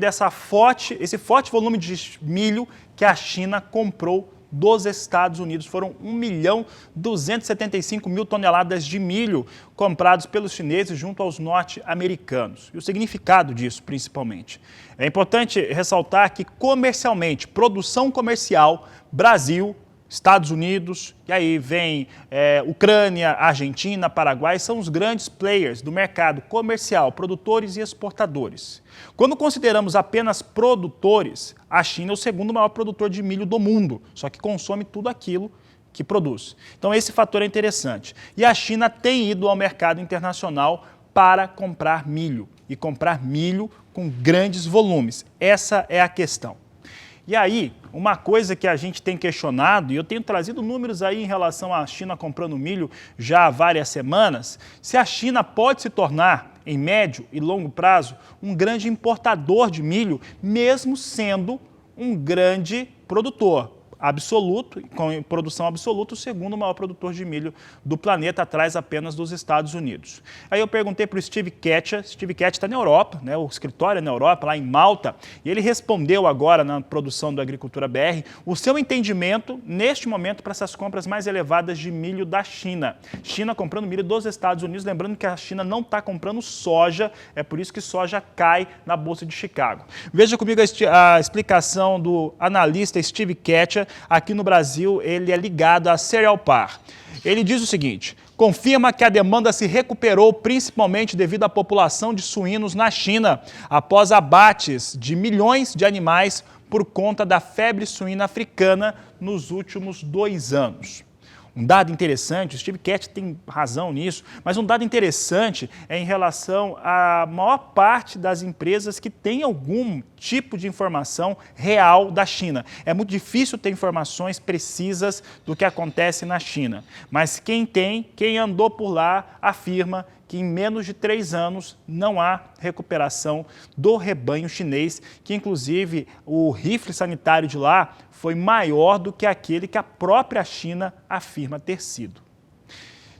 Speaker 1: esse forte volume de milho que a China comprou dos Estados Unidos. Foram 1.275.000 toneladas de milho comprados pelos chineses junto aos norte-americanos. E o significado disso, principalmente. É importante ressaltar que, comercialmente, produção comercial, Brasil, Estados Unidos, e aí vem Ucrânia, Argentina, Paraguai, são os grandes players do mercado comercial, produtores e exportadores. Quando consideramos apenas produtores, a China é o segundo maior produtor de milho do mundo, só que consome tudo aquilo que produz. Então esse fator é interessante. E a China tem ido ao mercado internacional para comprar milho, e comprar milho com grandes volumes. Essa é a questão. E aí, uma coisa que a gente tem questionado, e eu tenho trazido números aí em relação à China comprando milho já há várias semanas, se a China pode se tornar, em médio e longo prazo, um grande importador de milho, mesmo sendo um grande produtor absoluto, com produção absoluta, o segundo maior produtor de milho do planeta, atrás apenas dos Estados Unidos. Aí eu perguntei para o Steve Ketcher está na Europa, né, o escritório é na Europa, lá em Malta, e ele respondeu agora na produção do Agricultura BR o seu entendimento, neste momento, para essas compras mais elevadas de milho da China. China comprando milho dos Estados Unidos, lembrando que a China não está comprando soja, é por isso que soja cai na Bolsa de Chicago. Veja comigo a explicação do analista Steve Ketcher. Aqui no Brasil, ele é ligado à Cereal Par. Ele diz o seguinte: confirma que a demanda se recuperou principalmente devido à população de suínos na China, após abates de milhões de animais por conta da febre suína africana nos últimos 2 anos. Um dado interessante, o Steve Ketcher tem razão nisso, mas um dado interessante é em relação à maior parte das empresas que tem algum tipo de informação real da China. É muito difícil ter informações precisas do que acontece na China, mas quem andou por lá, afirma que em menos de 3 anos não há recuperação do rebanho chinês, que inclusive o rifle sanitário de lá foi maior do que aquele que a própria China afirma ter sido.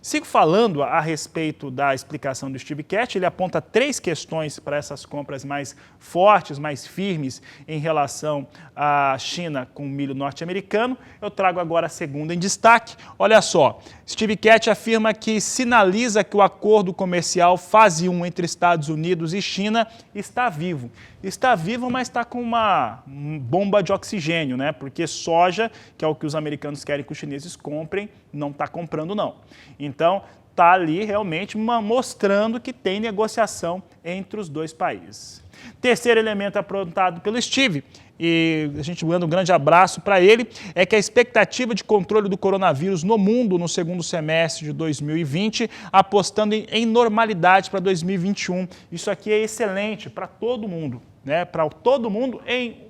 Speaker 1: Sigo falando a respeito da explicação do Steve Ketcher. Ele aponta 3 questões para essas compras mais fortes, mais firmes em relação à China com o milho norte-americano. Eu trago agora a segunda em destaque. Olha só, Steve Ketcher afirma que sinaliza que o acordo comercial fase 1 entre Estados Unidos e China está vivo. Está vivo, mas está com uma bomba de oxigênio, né? Porque soja, que é o que os americanos querem que os chineses comprem, não está comprando não. Então, está ali realmente mostrando que tem negociação entre os 2 países. Terceiro elemento apontado pelo Steve, e a gente manda um grande abraço para ele, é que a expectativa de controle do coronavírus no mundo no segundo semestre de 2020, apostando em normalidade para 2021. Isso aqui é excelente para todo mundo, né? Para todo mundo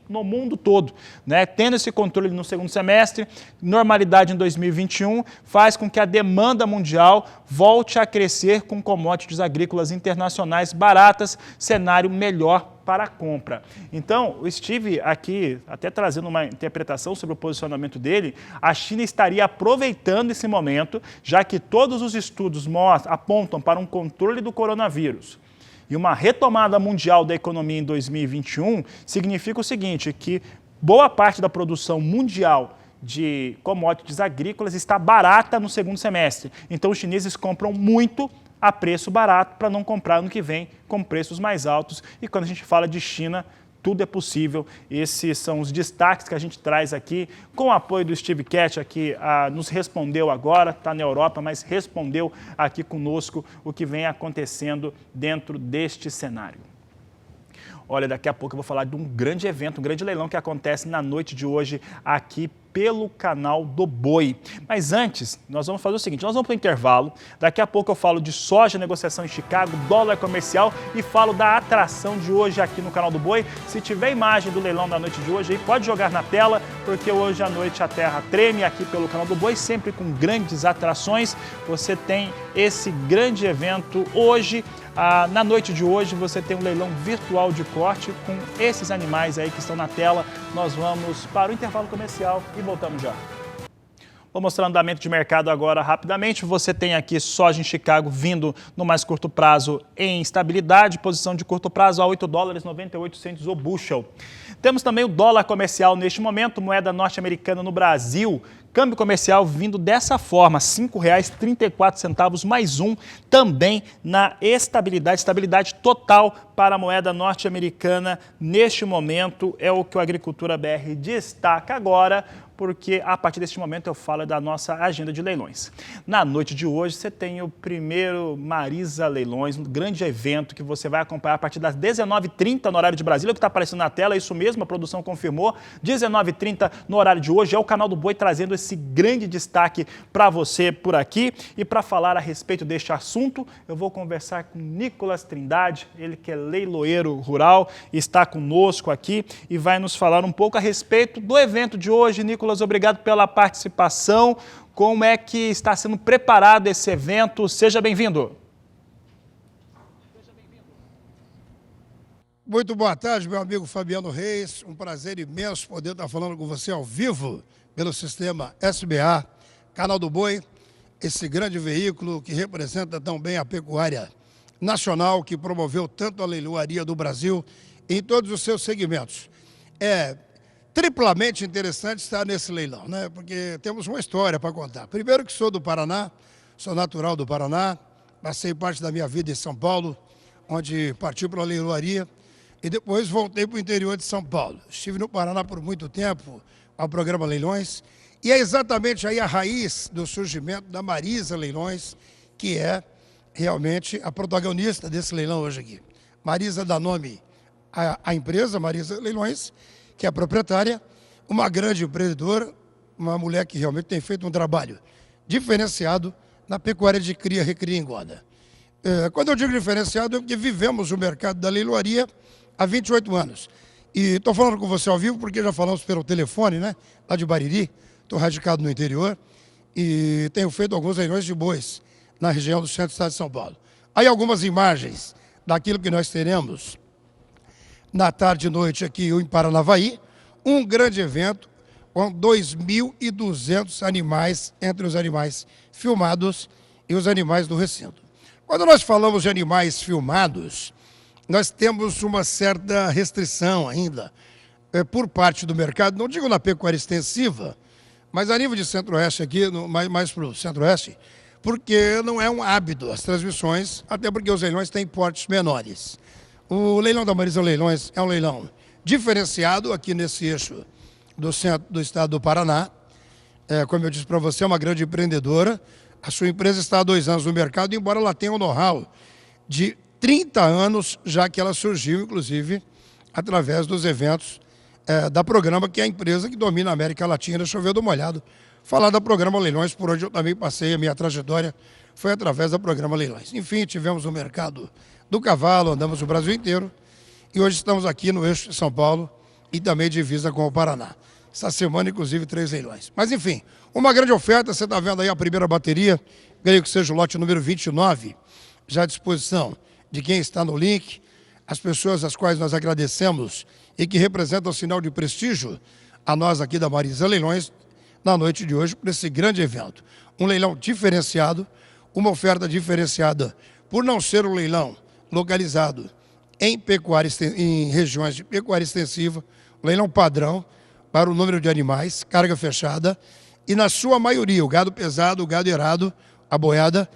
Speaker 1: no mundo todo, né? Tendo esse controle no segundo semestre, normalidade em 2021, faz com que a demanda mundial volte a crescer com commodities agrícolas internacionais baratas, cenário melhor para a compra. Então, o Steve aqui, até trazendo uma interpretação sobre o posicionamento dele, a China estaria aproveitando esse momento, já que todos os estudos apontam para um controle do coronavírus e uma retomada mundial da economia em 2021, significa o seguinte, que boa parte da produção mundial de commodities agrícolas está barata no segundo semestre. Então, os chineses compram muito a preço barato para não comprar ano que vem com preços mais altos. E quando a gente fala de China, tudo é possível. Esses são os destaques que a gente traz aqui, com o apoio do Steve Ketcher, que nos respondeu agora, está na Europa, mas respondeu aqui conosco o que vem acontecendo dentro deste cenário. Olha, daqui a pouco eu vou falar de um grande evento, um grande leilão que acontece na noite de hoje aqui pelo canal do Boi. Mas antes, nós vamos fazer o seguinte, nós vamos para o intervalo, daqui a pouco eu falo de soja, negociação em Chicago, dólar comercial e falo da atração de hoje aqui no canal do Boi. Se tiver imagem do leilão da noite de hoje aí, pode jogar na tela, porque hoje à noite a terra treme aqui pelo canal do Boi, sempre com grandes atrações. Você tem esse grande evento hoje. Na noite de hoje você tem um leilão virtual de corte com esses animais aí que estão na tela. Nós vamos para o intervalo comercial e voltamos já. Vou mostrar o andamento de mercado agora rapidamente. Você tem aqui soja em Chicago vindo no mais curto prazo em estabilidade, posição de curto prazo a $8,98 o bushel. Temos também o dólar comercial neste momento, moeda norte-americana no Brasil. Câmbio comercial vindo dessa forma, R$ 5,34 mais um, também na estabilidade total para a moeda norte-americana. Neste momento é o que o Agricultura BR destaca agora, porque a partir deste momento eu falo da nossa agenda de leilões. Na noite de hoje você tem o primeiro Marisa Leilões, um grande evento que você vai acompanhar a partir das 19h30 no horário de Brasília, o que está aparecendo na tela, é isso mesmo, a produção confirmou, 19h30 no horário de hoje, é o canal do Boi trazendo esse grande destaque para você por aqui. E para falar a respeito deste assunto, eu vou conversar com Nicolas Trindade, ele que é leiloeiro rural, está conosco aqui e vai nos falar um pouco a respeito do evento de hoje. Nicolas, obrigado pela participação. Como é que está sendo preparado esse evento? Seja bem-vindo.
Speaker 9: Muito boa tarde, meu amigo Fabiano Reis. Um prazer imenso poder estar falando com você ao vivo pelo sistema SBA, Canal do Boi, esse grande veículo que representa tão bem a pecuária nacional, que promoveu tanto a leiloaria do Brasil em todos os seus segmentos. É triplamente interessante estar nesse leilão, né? Porque temos uma história para contar. Primeiro que sou do Paraná, sou natural do Paraná, passei parte da minha vida em São Paulo, onde parti para a leiloaria, e depois voltei para o interior de São Paulo. Estive no Paraná por muito tempo, ao programa Leilões, e é exatamente aí a raiz do surgimento da Marisa Leilões, que é realmente a protagonista desse leilão hoje aqui. Marisa dá nome à empresa, Marisa Leilões, que é a proprietária, uma grande empreendedora, uma mulher que realmente tem feito um trabalho diferenciado na pecuária de cria, recria e engorda. Quando eu digo diferenciado, é porque vivemos o mercado da leiloaria há 28 anos. E estou falando com você ao vivo porque já falamos pelo telefone, né? Lá de Bariri, estou radicado no interior e tenho feito alguns leilões de bois na região do centro do estado de São Paulo. Aí algumas imagens daquilo que nós teremos na tarde e noite aqui em Paranavaí, um grande evento com 2.200 animais, entre os animais filmados e os animais do recinto. Quando nós falamos de animais filmados, nós temos uma certa restrição ainda por parte do mercado, não digo na pecuária extensiva, mas a nível de Centro-Oeste aqui, mais para o Centro-Oeste, porque não é um hábito as transmissões, até porque os leilões têm portes menores. O leilão da Marisa Leilões é um leilão diferenciado aqui nesse eixo do centro do estado do Paraná. Como eu disse para você, é uma grande empreendedora. A sua empresa está há 2 anos no mercado, embora ela tenha um know-how de 30 anos, já que ela surgiu, inclusive, através dos eventos da Programa, que é a empresa que domina a América Latina. Choveu do molhado. Falar da Programa Leilões, por onde eu também passei a minha trajetória, foi através da Programa Leilões. Enfim, tivemos o mercado do cavalo, andamos o Brasil inteiro e hoje estamos aqui no eixo de São Paulo e também divisa com o Paraná. Essa semana, inclusive, 3 leilões. Mas, enfim, uma grande oferta, você está vendo aí a primeira bateria, creio que seja o lote número 29, já à disposição de quem está no link, as pessoas às quais nós agradecemos e que representam o sinal de prestígio a nós aqui da Marisa Leilões, na noite de hoje, por esse grande evento. Um leilão diferenciado, uma oferta diferenciada por não ser um leilão localizado em regiões de pecuária extensiva, leilão padrão para o número de animais, carga fechada, e na sua maioria, o gado pesado, o gado errado, a boiada,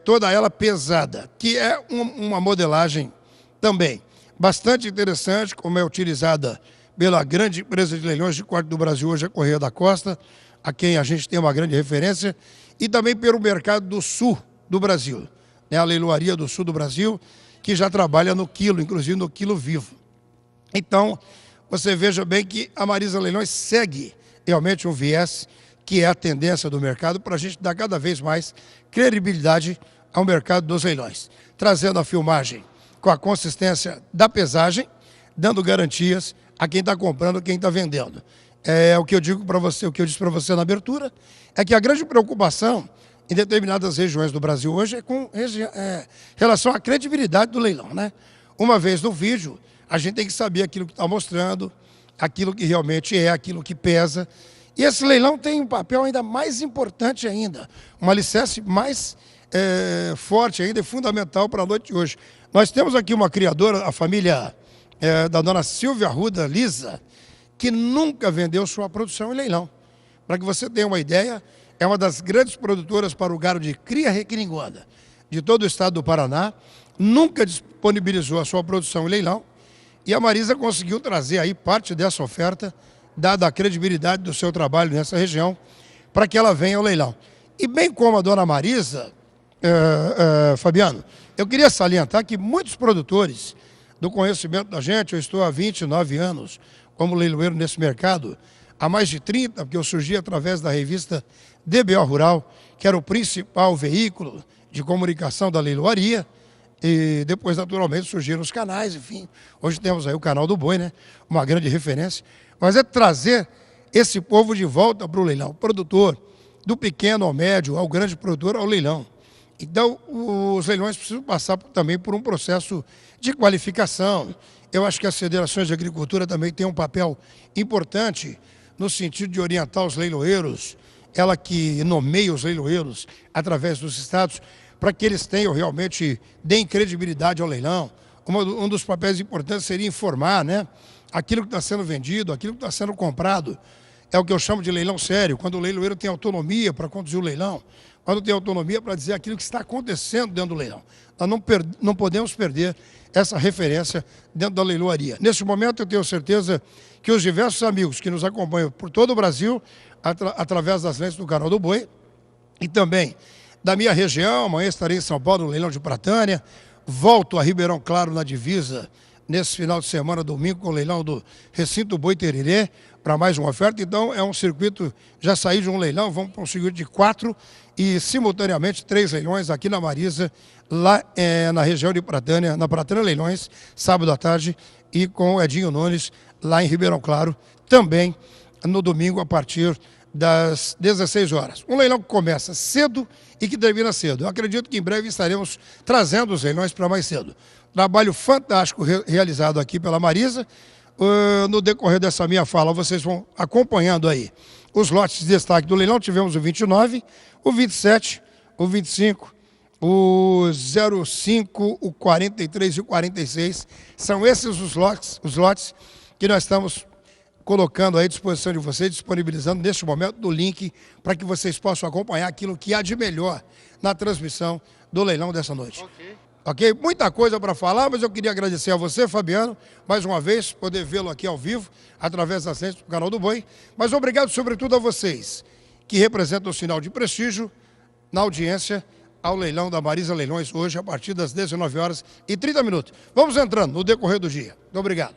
Speaker 9: toda ela pesada, que é uma modelagem também bastante interessante, como é utilizada pela grande empresa de leilões de corte do Brasil, hoje a Correia da Costa, a quem a gente tem uma grande referência, e também pelo mercado do sul do Brasil, né, a leiloaria do sul do Brasil, que já trabalha no quilo, inclusive no quilo vivo. Então, você veja bem que a Marisa Leilões segue realmente um viés que é a tendência do mercado para a gente dar cada vez mais credibilidade ao mercado dos leilões, trazendo a filmagem com a consistência da pesagem, dando garantias a quem está comprando, quem está vendendo. O que eu digo para você, o que eu disse para você na abertura, é que a grande preocupação em determinadas regiões do Brasil hoje é com relação à credibilidade do leilão, né? Uma vez no vídeo, a gente tem que saber aquilo que está mostrando, aquilo que realmente é, aquilo que pesa. E esse leilão tem um papel ainda mais importante ainda, um alicerce mais forte ainda e fundamental para a noite de hoje. Nós temos aqui uma criadora, a família da dona Silvia Arruda Lisa, que nunca vendeu sua produção em leilão. Para que você tenha uma ideia, é uma das grandes produtoras para o gado de cria requeringona de todo o estado do Paraná, nunca disponibilizou a sua produção em leilão, e a Marisa conseguiu trazer aí parte dessa oferta, dada a credibilidade do seu trabalho nessa região, para que ela venha ao leilão. E bem como a dona Marisa, Fabiano, eu queria salientar que muitos produtores do conhecimento da gente, eu estou há 29 anos como leiloeiro nesse mercado, há mais de 30, porque eu surgi através da revista DBO Rural, que era o principal veículo de comunicação da leiloaria, e depois, naturalmente, surgiram os canais, enfim. Hoje temos aí o canal do Boi, né? Uma grande referência. Mas é trazer esse povo de volta para o leilão. O produtor, do pequeno ao médio, ao grande produtor, ao leilão. Então, os leilões precisam passar também por um processo de qualificação. Eu acho que as federações de agricultura também têm um papel importante no sentido de orientar os leiloeiros, ela que nomeia os leiloeiros através dos estados, para que eles tenham realmente, deem credibilidade ao leilão. Um dos papéis importantes seria informar, né, aquilo que está sendo vendido, aquilo que está sendo comprado. É o que eu chamo de leilão sério, quando o leiloeiro tem autonomia para conduzir o leilão, quando tem autonomia para dizer aquilo que está acontecendo dentro do leilão. Nós não podemos perder essa referência dentro da leiloaria. Neste momento, eu tenho certeza que os diversos amigos que nos acompanham por todo o Brasil, através das lentes do Canal do Boi, e também da minha região, amanhã estarei em São Paulo, no leilão de Pratânia, volto a Ribeirão Claro, na divisa, nesse final de semana, domingo, com o leilão do Recinto Boi Tererê, para mais uma oferta. Então, é um circuito, já saí de um leilão, vamos para um circuito de 4 e, simultaneamente, 3 leilões aqui na Marisa, lá na região de Pratânia, na Pratânia Leilões, sábado à tarde, e com o Edinho Nunes, lá em Ribeirão Claro, também no domingo, a partir das 16 horas. Um leilão que começa cedo e que termina cedo. Eu acredito que em breve estaremos trazendo os leilões para mais cedo. Trabalho fantástico realizado aqui pela Marisa. No decorrer dessa minha fala, vocês vão acompanhando aí os lotes de destaque do leilão. Tivemos o 29, o 27, o 25, o 05, o 43 e o 46. São esses os lotes que nós estamos colocando aí à disposição de vocês, disponibilizando neste momento do link para que vocês possam acompanhar aquilo que há de melhor na transmissão do leilão dessa noite. Ok? Muita coisa para falar, mas eu queria agradecer a você, Fabiano, mais uma vez, poder vê-lo aqui ao vivo, através das lentes do Canal do Boi. Mas obrigado, sobretudo, a vocês, que representam o sinal de prestígio na audiência ao leilão da Marisa Leilões, hoje, a partir das 19 horas e 30 minutos. Vamos entrando no decorrer do dia. Muito obrigado.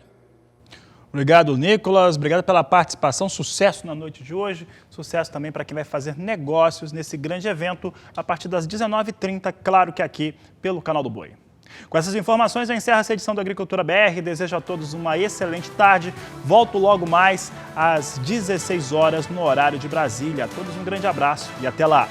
Speaker 1: Obrigado, Nicolas. Obrigado pela participação. Sucesso na noite de hoje. Sucesso também para quem vai fazer negócios nesse grande evento a partir das 19h30, claro que aqui pelo Canal do Boi. Com essas informações, eu encerro essa edição do Agricultura BR. Desejo a todos uma excelente tarde. Volto logo mais às 16 horas no horário de Brasília. A todos um grande abraço e até lá.